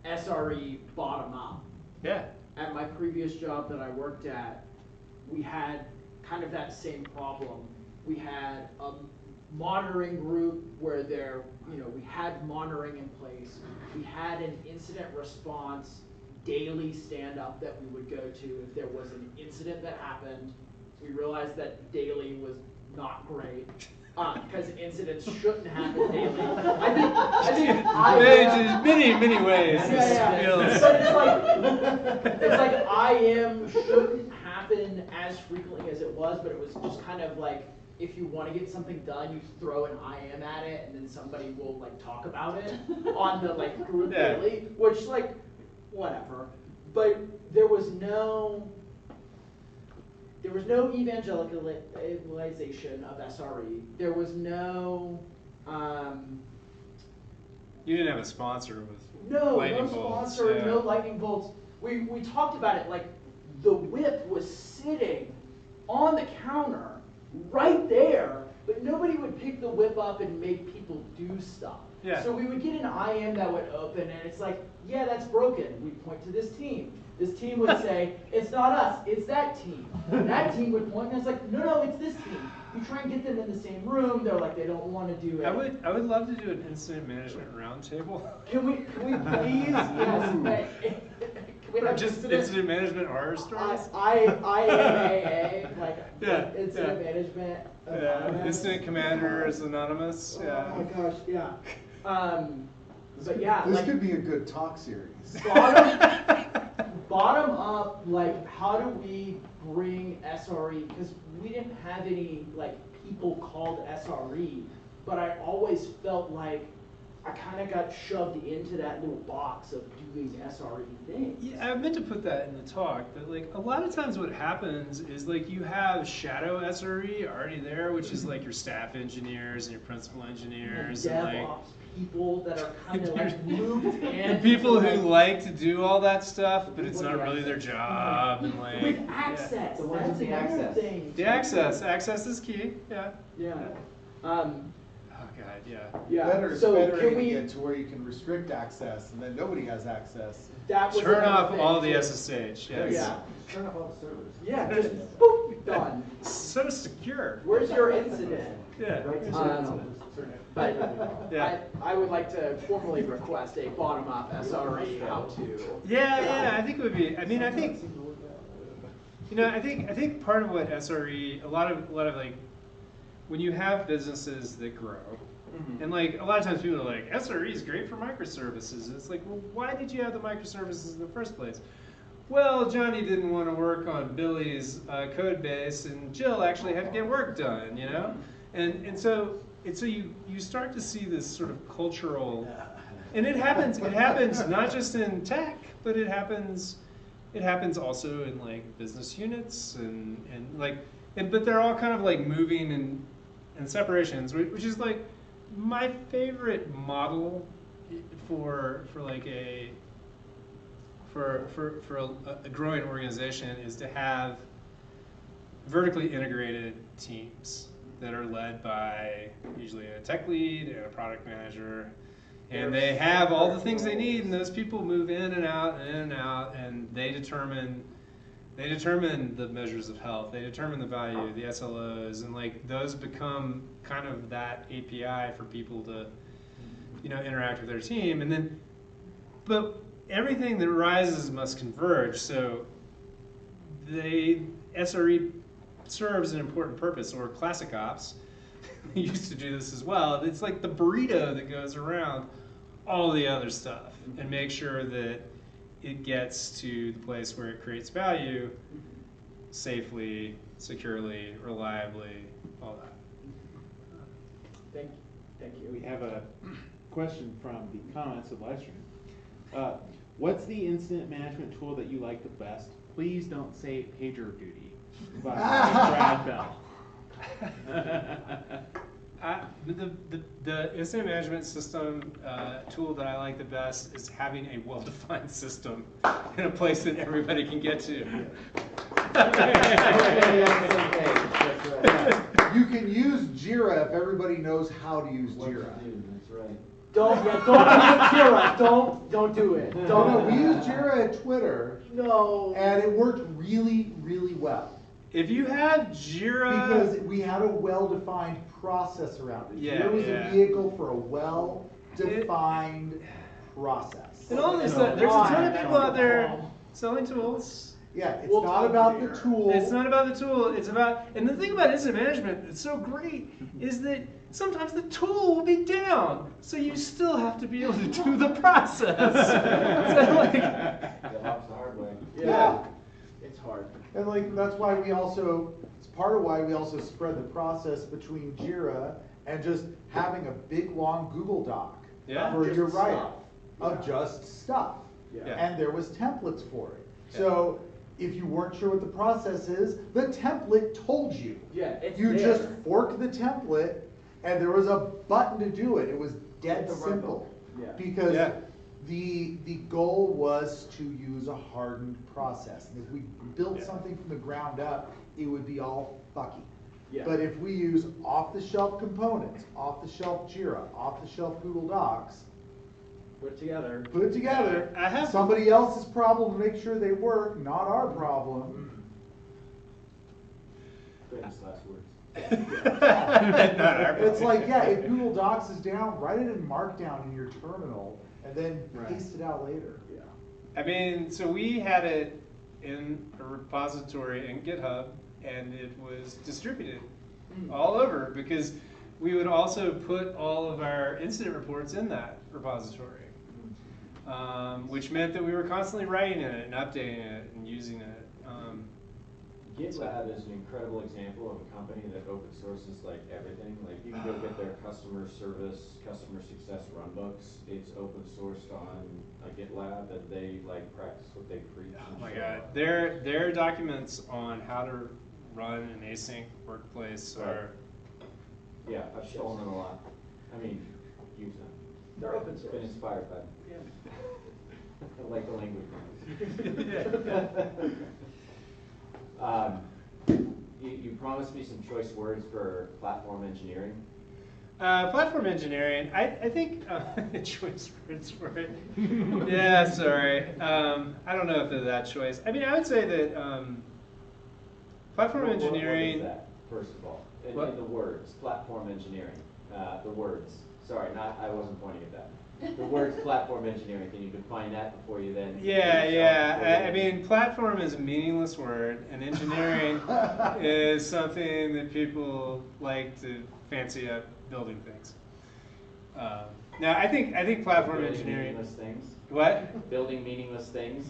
[SPEAKER 6] SRE bottom up.
[SPEAKER 1] Yeah.
[SPEAKER 6] At my previous job that I worked at, we had kind of that same problem. We had a monitoring group where we had monitoring in place. We had an incident response daily stand-up that we would go to if there was an incident that happened. We realized that daily was not great because incidents shouldn't happen daily. I think
[SPEAKER 1] many ways.
[SPEAKER 6] It's like IM shouldn't happen as frequently as it was, but it was just kind of like, if you want to get something done, you throw an IM at it, and then somebody will like talk about it on the like group daily, which like whatever. But there was no evangelization of SRE. There was no.
[SPEAKER 1] You didn't have a sponsor with
[SPEAKER 6] no
[SPEAKER 1] lightning bolts.
[SPEAKER 6] Sponsor,
[SPEAKER 1] Yeah.
[SPEAKER 6] no lightning bolts. We talked about it like the whip was sitting on the counter right there, but nobody would pick the whip up and make people do stuff.
[SPEAKER 1] Yeah.
[SPEAKER 6] So we would get an IM that would open, and it's like, yeah, that's broken. We point to this team. This team would say, it's not us, it's that team. And that team would point, and it's like, no, it's this team. You try and get them in the same room, they're like, they don't want to do it.
[SPEAKER 1] I would love to do an incident management roundtable.
[SPEAKER 6] Can we please? Yes. Can we have
[SPEAKER 1] just incident management horror stories?
[SPEAKER 6] IMAA, like
[SPEAKER 1] Yeah,
[SPEAKER 6] incident management.
[SPEAKER 1] Yeah,
[SPEAKER 6] Anonymous.
[SPEAKER 1] Incident Commanders Anonymous. Yeah.
[SPEAKER 6] Oh my gosh, yeah. But yeah,
[SPEAKER 3] This
[SPEAKER 6] like
[SPEAKER 3] could be a good talk series.
[SPEAKER 6] bottom up, like how do we bring SRE? Because we didn't have any like people called SRE, but I always felt like I kind of got shoved into that little box of doing SRE things.
[SPEAKER 1] Yeah, I meant to put that in the talk, but like a lot of times what happens is like you have shadow SRE already there, which is like your staff engineers and your principal engineers and like
[SPEAKER 6] DevOps people that are kind of like moved in.
[SPEAKER 1] the people who
[SPEAKER 6] like,
[SPEAKER 1] like to do all that stuff, but it's not really their job and like
[SPEAKER 6] with access.
[SPEAKER 2] The ones
[SPEAKER 6] That's
[SPEAKER 2] with the
[SPEAKER 6] another
[SPEAKER 2] access.
[SPEAKER 6] thing.
[SPEAKER 1] the access is key. Yeah.
[SPEAKER 6] Yeah.
[SPEAKER 1] Oh god, yeah.
[SPEAKER 6] Yeah.
[SPEAKER 3] Better is
[SPEAKER 6] So
[SPEAKER 3] better
[SPEAKER 6] can
[SPEAKER 3] to
[SPEAKER 6] we?
[SPEAKER 3] get to where you can restrict access and then nobody has access.
[SPEAKER 6] That was
[SPEAKER 1] Turn
[SPEAKER 6] another
[SPEAKER 1] off
[SPEAKER 6] thing,
[SPEAKER 1] all the
[SPEAKER 6] too.
[SPEAKER 1] SSH. Yes.
[SPEAKER 6] Yeah.
[SPEAKER 2] Turn off all the servers.
[SPEAKER 6] Yeah. Just boop, done.
[SPEAKER 1] So secure.
[SPEAKER 6] Where's your incident?
[SPEAKER 1] Yeah.
[SPEAKER 6] But
[SPEAKER 1] Yeah.
[SPEAKER 6] I would like to formally request a bottom-up SRE how-to.
[SPEAKER 1] Yeah, I think it would be. I mean, I think I think part of what SRE, a lot of like, when you have businesses that grow, and like a lot of times people are like, SRE is great for microservices. It's like, well, why did you have the microservices in the first place? Well, Johnny didn't want to work on Billy's code base, and Jill actually had to get work done, you know, and so you start to see this sort of cultural, and it happens not just in tech, but it happens also in like business units but they're all kind of like moving in separations, which is like my favorite model for a growing organization is to have vertically integrated teams that are led by usually a tech lead and a product manager, and they have all the things they need, and those people move in and out, and they determine the measures of health, they determine the value, the SLOs, and like those become kind of that API for people to interact with their team, and then but everything that rises must converge. So SRE serves an important purpose, or classic ops used to do this as well. It's like the burrito that goes around all the other stuff and make sure that it gets to the place where it creates value safely, securely, reliably, all that.
[SPEAKER 6] Thank you.
[SPEAKER 7] We have a question from the comments of live stream. What's the incident management tool that you like the best? Please don't say PagerDuty. By Brad Bell.
[SPEAKER 1] The incident management system tool that I like the best is having a well-defined system in a place that everybody can get to.
[SPEAKER 3] You can use Jira if everybody knows how to use Jira.
[SPEAKER 2] That's right.
[SPEAKER 6] Don't use Jira. Don't do it.
[SPEAKER 3] No, we use Jira at Twitter.
[SPEAKER 6] No.
[SPEAKER 3] And it worked really, really well.
[SPEAKER 1] If you have Jira,
[SPEAKER 3] because we had a well-defined process around it.
[SPEAKER 1] Yeah,
[SPEAKER 3] Jira was
[SPEAKER 1] yeah.
[SPEAKER 3] a vehicle for a well-defined process.
[SPEAKER 1] and all this stuff, there's a ton of people out there selling tools.
[SPEAKER 3] Yeah, it's
[SPEAKER 6] We'll
[SPEAKER 3] not
[SPEAKER 6] talk
[SPEAKER 3] about
[SPEAKER 6] later.
[SPEAKER 3] the tool.
[SPEAKER 1] It's not about the tool, it's about, and the thing about incident management that's so great is that sometimes the tool will be down, so you still have to be able to do the process. So like,
[SPEAKER 2] The hard way.
[SPEAKER 3] Yeah.
[SPEAKER 6] It's hard.
[SPEAKER 3] And like that's why it's part of why we also spread the process between Jira and just having a big long Google Doc
[SPEAKER 1] Yeah.
[SPEAKER 3] for
[SPEAKER 6] Just
[SPEAKER 3] your write-up
[SPEAKER 6] stuff.
[SPEAKER 3] of
[SPEAKER 6] Yeah.
[SPEAKER 3] just stuff.
[SPEAKER 6] Yeah.
[SPEAKER 1] Yeah.
[SPEAKER 3] And there was templates for it.
[SPEAKER 1] Yeah.
[SPEAKER 3] So if you weren't sure what the process is, the template told you.
[SPEAKER 6] Yeah, it's
[SPEAKER 3] You
[SPEAKER 6] there.
[SPEAKER 3] just fork the template and there was a button to do it. It was dead
[SPEAKER 6] The run
[SPEAKER 3] simple.
[SPEAKER 6] button. Yeah.
[SPEAKER 3] Because
[SPEAKER 1] Yeah.
[SPEAKER 3] the goal was to use a hardened process. And if we built
[SPEAKER 1] Yeah.
[SPEAKER 3] something from the ground up, it would be all fucky.
[SPEAKER 6] Yeah.
[SPEAKER 3] But if we use off-the-shelf components, off-the-shelf Jira, off-the-shelf Google Docs,
[SPEAKER 6] Put it together.
[SPEAKER 3] put it together,
[SPEAKER 1] I have-
[SPEAKER 3] somebody else's problem to make sure they work, not our problem.
[SPEAKER 2] Famous last words.
[SPEAKER 1] Not our
[SPEAKER 3] It's like,
[SPEAKER 1] problem.
[SPEAKER 3] yeah, if Google Docs is down, write it in Markdown in your terminal and then
[SPEAKER 7] Right.
[SPEAKER 3] paste it out later.
[SPEAKER 6] Yeah.
[SPEAKER 1] I mean, so we had it in a repository in GitHub, and it was distributed all over because we would also put all of our incident reports in that repository, which meant that we were constantly writing in it and updating it and using it.
[SPEAKER 2] GitLab is an incredible example of a company that open sources like everything. Like you can go get their customer service, customer success runbooks. It's open sourced on a GitLab, and they like practice what they preach.
[SPEAKER 1] Oh my God, their documents on how to run an async workplace are.
[SPEAKER 2] Yeah, I've stolen them a lot. I mean, use them.
[SPEAKER 6] They're open source.
[SPEAKER 2] Been inspired by them.
[SPEAKER 6] Yeah.
[SPEAKER 2] I like the language. You promised me some choice words for platform engineering.
[SPEAKER 1] Platform engineering, I think, choice words for it. Yeah, sorry. I don't know if they're that choice. I mean, I would say that platform engineering.
[SPEAKER 2] What is that, first of all? In the words, platform engineering. The words. Sorry, I wasn't pointing at that. The words platform engineering, can you define that before you then?
[SPEAKER 1] Yeah. I mean, platform is a meaningless word, and engineering is something that people like to fancy up building things. Now, I think platform
[SPEAKER 2] Building
[SPEAKER 1] engineering.
[SPEAKER 2] Meaningless things.
[SPEAKER 1] What?
[SPEAKER 2] Building meaningless things.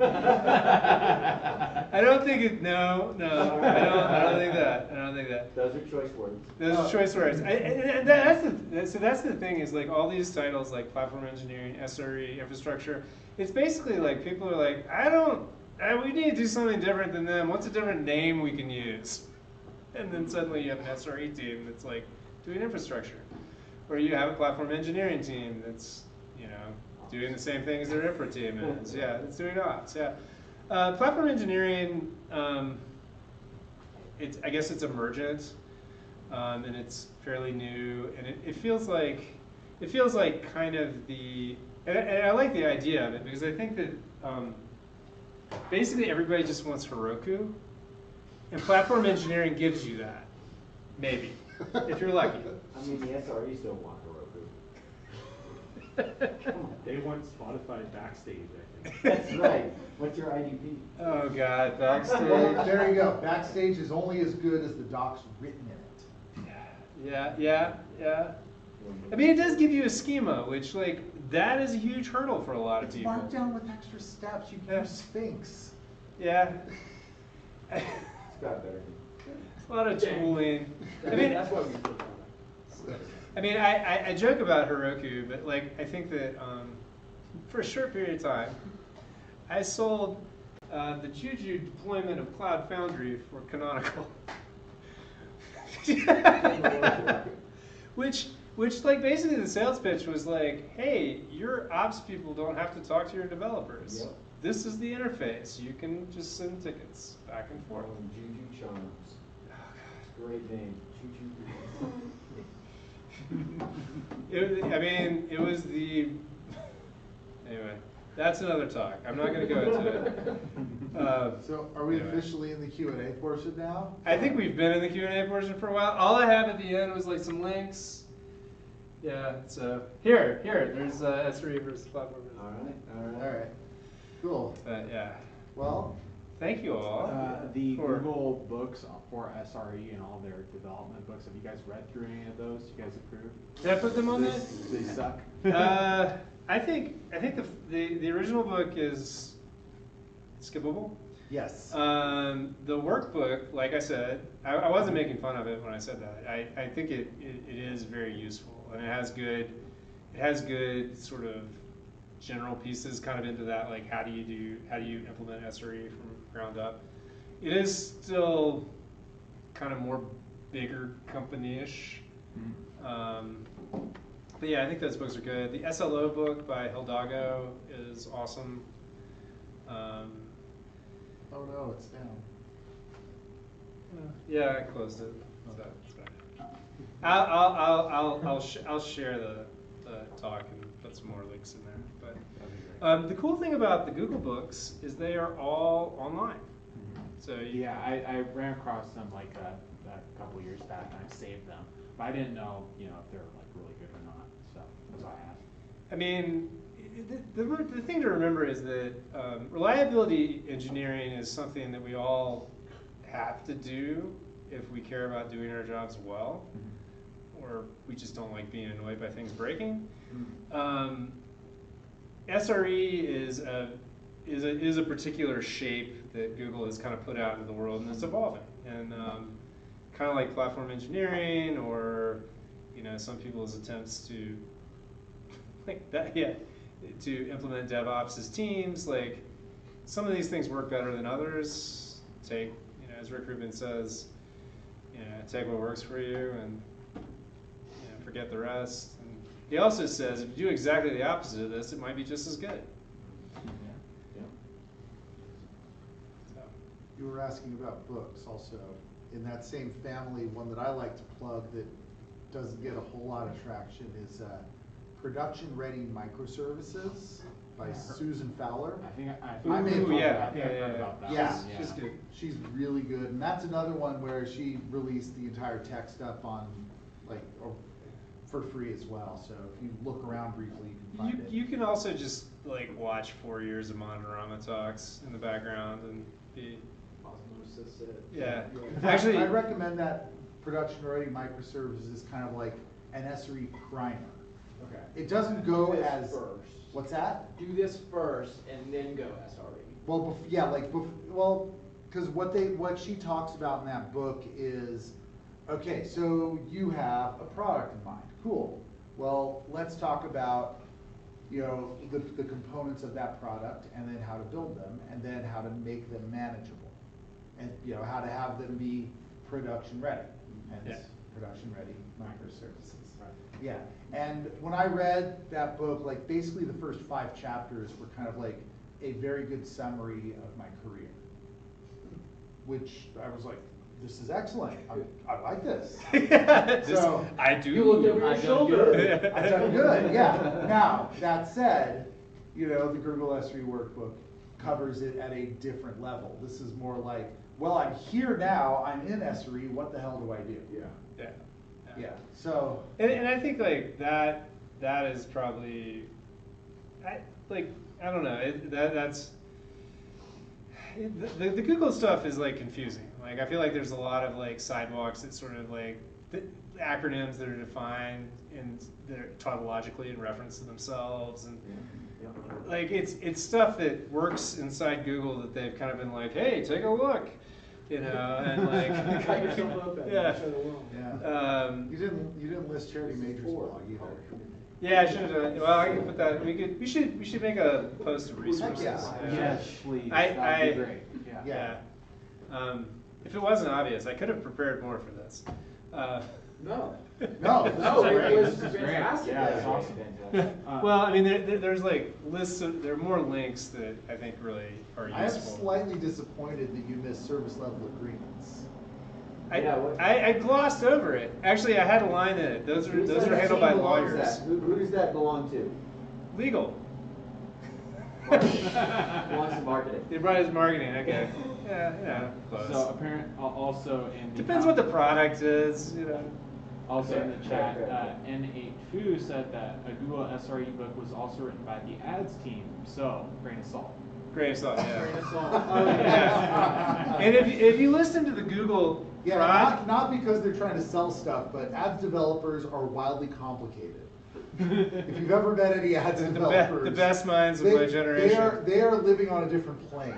[SPEAKER 1] I don't think it. No, I don't think that. I don't think that.
[SPEAKER 2] Those are choice words.
[SPEAKER 1] Those are choice words. That's the thing is like all these titles like platform engineering, SRE, infrastructure. It's basically like people are like, we need to do something different than them. What's a different name we can use? And then suddenly you have an SRE team that's like doing infrastructure, or you have a platform engineering team that's doing the same thing as their infra team is. Yeah, it's doing ops. Yeah, platform engineering. I guess it's emergent, and it's fairly new, and it feels like kind of the. And I like the idea of it because I think that basically everybody just wants Heroku, and platform engineering gives you that, maybe, if you're lucky.
[SPEAKER 2] I mean, the SREs don't want Heroku.
[SPEAKER 5] They want Spotify Backstage, I think.
[SPEAKER 2] That's right. What's your IDP?
[SPEAKER 1] Oh God, Backstage.
[SPEAKER 3] There you go. Backstage is only as good as the docs written in it.
[SPEAKER 1] Yeah. I mean, it does give you a schema, which that is a huge hurdle for a lot of
[SPEAKER 3] It's
[SPEAKER 1] people.
[SPEAKER 3] marked down with extra steps. You can use Sphinx.
[SPEAKER 1] Yeah.
[SPEAKER 2] It's got better.
[SPEAKER 1] It's a lot of tooling. I mean,
[SPEAKER 6] That's what we put on it.
[SPEAKER 1] I mean, I joke about Heroku, but I think that for a short period of time, I sold the Juju deployment of Cloud Foundry for Canonical. Which basically the sales pitch was like, hey, your ops people don't have to talk to your developers.
[SPEAKER 2] Yep.
[SPEAKER 1] This is the interface. You can just send tickets back and forth.
[SPEAKER 2] Juju Charms.
[SPEAKER 1] Oh, God.
[SPEAKER 2] Great name. Juju.
[SPEAKER 1] It was the. Anyway, that's another talk. I'm not going to go into it.
[SPEAKER 3] So are we
[SPEAKER 1] anyway.
[SPEAKER 3] officially in the Q&A portion now?
[SPEAKER 1] I think we've been in the Q&A portion for a while. All I have at the end was some links. Yeah, so here, there's SRE versus platform.
[SPEAKER 2] All
[SPEAKER 3] All right. Cool.
[SPEAKER 1] Yeah.
[SPEAKER 3] Well,
[SPEAKER 1] Thank you all.
[SPEAKER 7] The
[SPEAKER 1] for-
[SPEAKER 7] Google books for SRE and all their development books, have you guys read through any of those? You guys approve?
[SPEAKER 1] Did I put them on there?
[SPEAKER 7] They suck.
[SPEAKER 1] I think the original book is skippable.
[SPEAKER 3] yes.
[SPEAKER 1] The workbook, like I said, I wasn't making fun of it when I said that. I think it is very useful, and it has good sort of general pieces kind of into that, like how do you implement SRE from ground up. It is still kind of more bigger company-ish. But yeah, I think those books are good. The SLO book by Hildago is awesome.
[SPEAKER 3] Oh no, it's down.
[SPEAKER 1] Yeah, I closed it. So it's fine. I'll share the talk and put some more links in there. But the cool thing about the Google books is they are all online. So
[SPEAKER 7] Yeah, I ran across them a couple years back and I saved them, but I didn't know if they're really good or not. So that's why I asked.
[SPEAKER 1] I mean, the thing to remember is that reliability engineering is something that we all have to do if we care about doing our jobs well, or we just don't like being annoyed by things breaking. SRE is a particular shape that Google has kind of put out into the world, and it's evolving. And kind of like platform engineering, or some people's attempts to to implement DevOps as teams. Like some of these things work better than others. Take as Rick Rubin says, take what works for you and forget the rest. And he also says if you do exactly the opposite of this, it might be just as good. So.
[SPEAKER 3] You were asking about books also. In that same family, one that I like to plug that doesn't get a whole lot of traction is Production Ready Microservices by Susan Fowler.
[SPEAKER 7] I think I
[SPEAKER 3] I've
[SPEAKER 7] heard about that.
[SPEAKER 3] Yeah,
[SPEAKER 1] She's good.
[SPEAKER 3] She's really good, and that's another one where she released the entire tech stuff on, for free as well. So if you look around briefly, you can find it.
[SPEAKER 1] You can also just watch 4 years of Monorama talks in the background and be. Yeah. Actually,
[SPEAKER 3] I recommend that Production Ready Microservices is kind of like an SRE primer.
[SPEAKER 6] Okay.
[SPEAKER 3] It doesn't go
[SPEAKER 6] Do this
[SPEAKER 3] as
[SPEAKER 6] first.
[SPEAKER 3] What's that?
[SPEAKER 6] Do this first and then go SRE.
[SPEAKER 3] Well, because what she talks about in that book is, okay, so you have a product in mind. Cool. Well, let's talk about the components of that product, and then how to build them, and then how to make them manageable, and how to have them be production ready. Hence, production ready microservices.
[SPEAKER 6] Right.
[SPEAKER 3] Yeah. And when I read that book, basically the first 5 chapters were kind of like a very good summary of my career, which I was like, this is excellent. I like this. So
[SPEAKER 1] I do.
[SPEAKER 6] You looked over your shoulder.
[SPEAKER 3] I've done good, yeah. Now, that said, the Google SRE workbook covers it at a different level. This is more like, well, I'm here now, I'm in SRE, what the hell do I do?
[SPEAKER 6] Yeah.
[SPEAKER 3] Yeah, so.
[SPEAKER 1] And I think that is probably, I don't know, that's, the Google stuff is confusing. I feel like there's a lot of sidewalks that sort of the acronyms that are defined and they're tautologically in reference to themselves, and it's stuff that works inside Google that they've kind of been hey, take a look, and
[SPEAKER 6] Cut yourself open.
[SPEAKER 1] Yeah.
[SPEAKER 6] Show the world.
[SPEAKER 3] Yeah. You didn't list Charity Major's blog either.
[SPEAKER 1] Yeah, I should have done. Well, I can put that. We should make a post of resources.
[SPEAKER 3] Yeah.
[SPEAKER 7] Yes, please.
[SPEAKER 1] I
[SPEAKER 7] That'd be great.
[SPEAKER 1] Yeah. If it wasn't obvious, I could have prepared more for this.
[SPEAKER 6] No.
[SPEAKER 3] No,
[SPEAKER 6] It was
[SPEAKER 7] This is great.
[SPEAKER 6] fantastic.
[SPEAKER 7] Yeah, it's awesome.
[SPEAKER 1] Well, I mean, there's lists. There are more links that I think really are
[SPEAKER 3] I am
[SPEAKER 1] useful.
[SPEAKER 3] slightly disappointed that you missed service level agreements.
[SPEAKER 1] I glossed over it. Actually, I had a line in it. Those are handled by lawyers.
[SPEAKER 2] Who does that belong to?
[SPEAKER 1] Legal.
[SPEAKER 2] Belongs to marketing.
[SPEAKER 1] They brought his marketing. Okay. Yeah, close.
[SPEAKER 7] So also in the
[SPEAKER 1] Depends what the product is,
[SPEAKER 7] Also in the chat, N8 Fu said that a Google SRE book was also written by the ads team. So grain of salt.
[SPEAKER 1] Grain of salt, yeah.
[SPEAKER 6] Grain of salt.
[SPEAKER 1] Yeah. And if you listen to the Google
[SPEAKER 3] Not because they're trying to sell stuff, but ads developers are wildly complicated. If you've ever met any ads developers,
[SPEAKER 1] the best minds of my generation.
[SPEAKER 3] They are living on a different plane.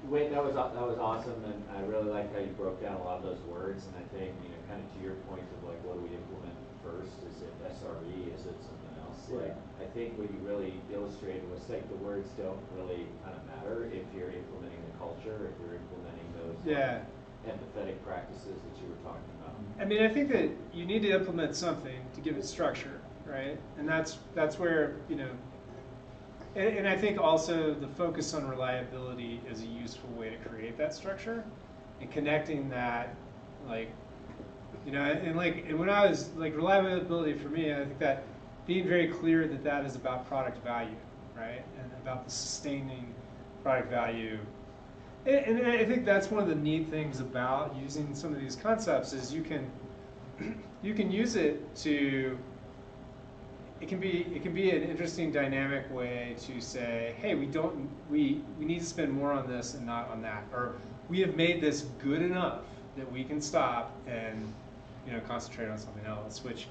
[SPEAKER 2] Wait, that was awesome, and I really like how you broke down a lot of those words. And I think kind of to your point of what do we implement first? Is it SRE? Is it something else? I think what you really illustrated was the words don't really kind of matter if you're implementing the culture, if you're implementing those empathetic practices that you were talking about.
[SPEAKER 1] I mean, I think that you need to implement something to give it structure, right? And that's where, and I think also the focus on reliability is a useful way to create that structure, and connecting that, and when I was, reliability for me, I think that being very clear that that is about product value, right? And about the sustaining product value. And I think that's one of the neat things about using some of these concepts is you can use it to, it can be an interesting dynamic way to say, hey, we need to spend more on this and not on that, or we have made this good enough that we can stop and concentrate on something else, which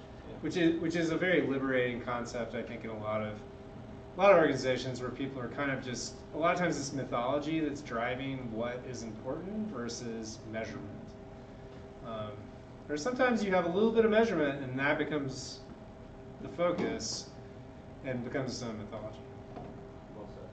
[SPEAKER 1] is a very liberating concept, I think, in a lot of a lot of organizations where people are kind of just, a lot of times it's mythology that's driving what is important versus measurement. Or sometimes you have a little bit of measurement and that becomes the focus and becomes its own mythology.
[SPEAKER 2] Well said.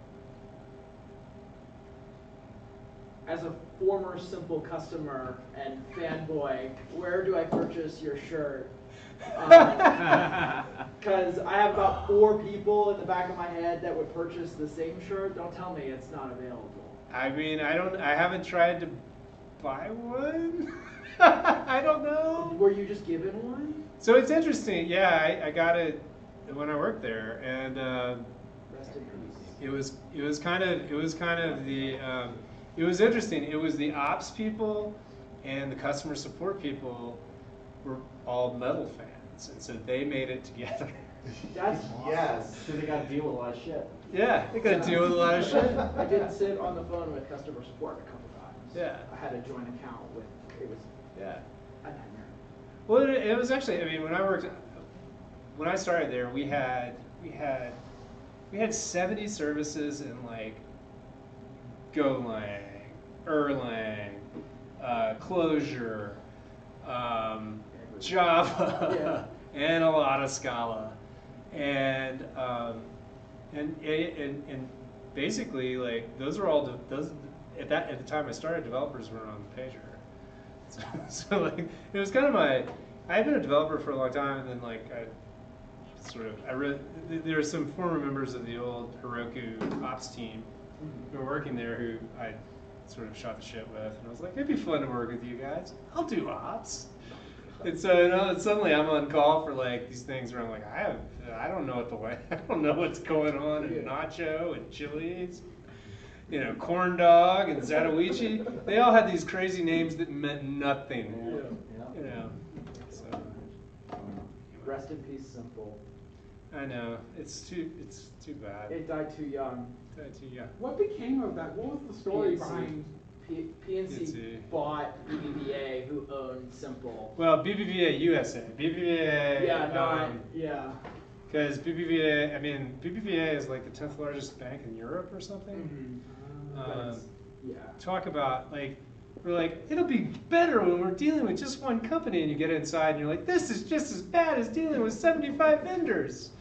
[SPEAKER 6] As a former Simple customer and fanboy, where do I purchase your shirt? Because I have about 4 people in the back of my head that would purchase the same shirt. Don't tell me it's not available.
[SPEAKER 1] I mean, I haven't tried to buy one. I don't know.
[SPEAKER 6] Were you just given one?
[SPEAKER 1] So it's interesting. Yeah, I got it when I worked there, and
[SPEAKER 6] Rest in peace.
[SPEAKER 1] it was kind of the it was interesting. It was the ops people and the customer support people were all metal fans, and so they made it together.
[SPEAKER 6] That's awesome.
[SPEAKER 3] Yes.
[SPEAKER 2] Because they got to deal with a lot of shit.
[SPEAKER 1] Yeah, they got to deal with a lot of shit.
[SPEAKER 6] I did sit on the phone with customer support a couple times.
[SPEAKER 1] Yeah.
[SPEAKER 6] I had a joint account with, it was
[SPEAKER 1] Yeah.
[SPEAKER 6] a nightmare.
[SPEAKER 1] Well, it was actually. I mean, when I started there, we had 70 services in like Golang, Erlang, Clojure, Java, and a lot of Scala, and basically like those are all those at the time I started, developers weren't on the pager. So like it was kind of I had been a developer for a long time, and then like there were some former members of the old Heroku ops team who were working there who I sort of shot the shit with, and I was like, it'd be fun to work with you guys. I'll do ops. And so suddenly I'm on call for like these things where I'm like, I don't know what's going on in Nacho and Chili's. You know, Corn Dog and Zatoichi, they all had these crazy names that meant nothing. You know, so.
[SPEAKER 6] Rest in peace, Simple.
[SPEAKER 1] I know, it's too bad.
[SPEAKER 6] It died too young.
[SPEAKER 1] Yeah.
[SPEAKER 8] What became of that? What was the story
[SPEAKER 6] PNC.
[SPEAKER 8] behind?
[SPEAKER 6] PNC bought BBVA, who owned Simple.
[SPEAKER 1] Well, BBVA USA. BBVA.
[SPEAKER 6] Yeah.
[SPEAKER 1] Because BBVA is like the 10th largest bank in Europe or something.
[SPEAKER 6] Yeah.
[SPEAKER 1] Talk about like, we're like, it'll be better when we're dealing with just one company, and you get inside and you're like, this is just as bad as dealing with 75 vendors.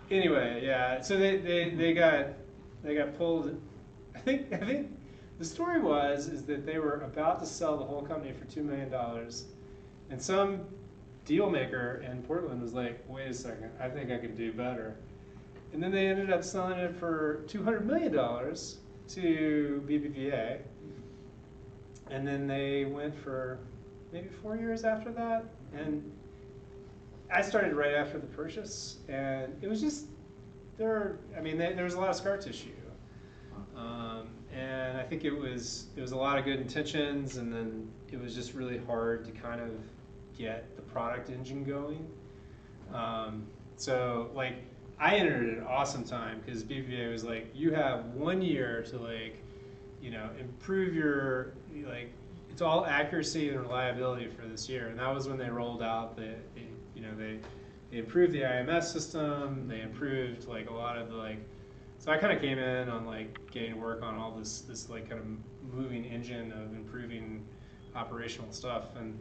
[SPEAKER 1] Anyway, yeah. So they got pulled. I think the story is that they were about to sell the whole company for $2 million, and some deal maker in Portland was like, wait a second, I think I can do better. And then they ended up selling it for $200 million to BBVA. And then they went for maybe 4 years after that. And I started right after the purchase, and it was just, there was a lot of scar tissue. And I think it was a lot of good intentions, and then it was just really hard to kind of get the product engine going. So like I entered at an awesome time because BBVA was like, you have 1 year to like, you know, improve your, like, it's all accuracy and reliability for this year. And that was when they rolled out they improved the IMS system, they improved like a lot of the like, so I kind of came in on like getting to work on all this like kind of moving engine of improving operational stuff, and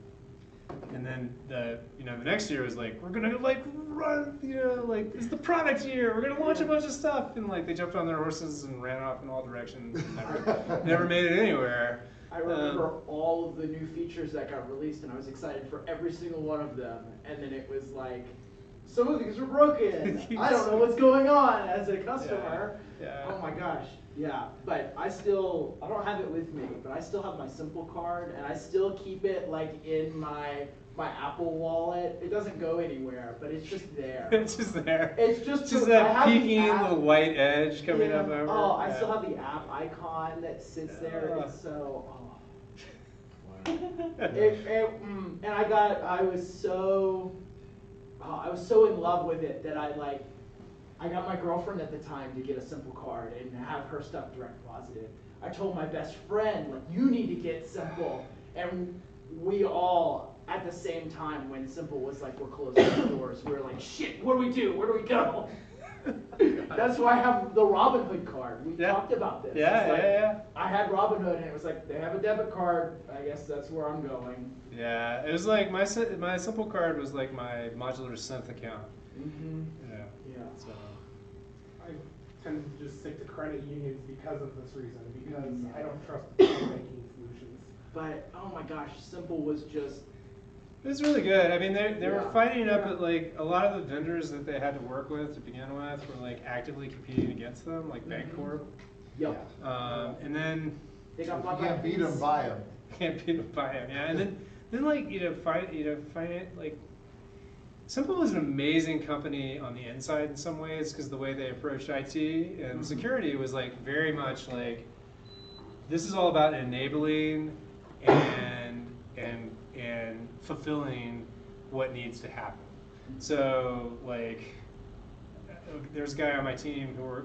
[SPEAKER 1] then the next year was like, we're gonna like run, like it's the product year, we're gonna launch a bunch of stuff, and like they jumped on their horses and ran off in all directions and never made it anywhere.
[SPEAKER 6] I remember all of the new features that got released, and I was excited for every single one of them, and then it was like, some of these are broken. I don't know what's going on as a customer.
[SPEAKER 1] Yeah.
[SPEAKER 6] Oh my gosh. Yeah. But I don't have it with me, but I still have my Simple card, and I still keep it like in my Apple wallet. It doesn't go anywhere, but it's just there.
[SPEAKER 1] It's just there.
[SPEAKER 6] It's just
[SPEAKER 1] that peeking little white edge coming up over.
[SPEAKER 6] Oh, I still have the app icon that sits there. It's so. And I was so in love with it that I got my girlfriend at the time to get a Simple card and have her stuff direct deposited. I told my best friend, like, you need to get Simple, and we all at the same time when Simple was like, we're closing the doors, we were like, shit, what do we do? Where do we go? That's why I have the Robinhood card. We
[SPEAKER 1] Yeah.
[SPEAKER 6] talked about this.
[SPEAKER 1] Yeah,
[SPEAKER 6] It's like,
[SPEAKER 1] yeah.
[SPEAKER 6] I had Robinhood, and it was like, they have a debit card. I guess that's where I'm going.
[SPEAKER 1] Yeah, it was like my simple card was like my modular synth account.
[SPEAKER 6] Mm-hmm.
[SPEAKER 1] Yeah.
[SPEAKER 6] Yeah.
[SPEAKER 1] So
[SPEAKER 8] I tend to just stick to credit unions because of this reason, because
[SPEAKER 6] Mm-hmm.
[SPEAKER 8] I don't trust the banking solutions.
[SPEAKER 6] But oh my gosh, Simple was just.
[SPEAKER 1] it was really good. I mean, they were
[SPEAKER 6] Yeah.
[SPEAKER 1] fighting up at like a lot of the vendors that they had to work with to begin with were like actively competing against them, like Bancorp.
[SPEAKER 6] Yep.
[SPEAKER 1] And then
[SPEAKER 6] They
[SPEAKER 3] If
[SPEAKER 6] got
[SPEAKER 3] you
[SPEAKER 6] bought by
[SPEAKER 3] can't beat them, buy them.
[SPEAKER 1] can't beat them by them. Yeah, and then like find it like. Simple was an amazing company on the inside in some ways because the way they approached IT and security was like very much like this is all about enabling and fulfilling what needs to happen. So like there's a guy on my team who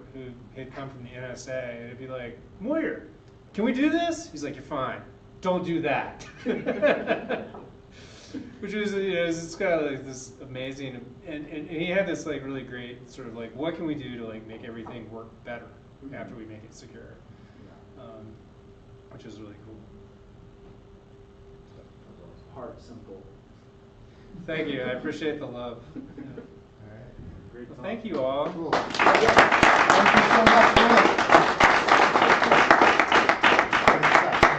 [SPEAKER 1] had come from the NSA and it'd be like, Moyer, can we do this? He's like, you're fine. Don't do that. Which was, it's kind of like this amazing, and he had this like really great sort of like, what can we do to like make everything work better after we make it secure, which is really cool.
[SPEAKER 6] Heart Simple.
[SPEAKER 1] Thank you, I appreciate the love. Yeah.
[SPEAKER 3] All right.
[SPEAKER 1] Well, thank you all.
[SPEAKER 3] Cool. Thank you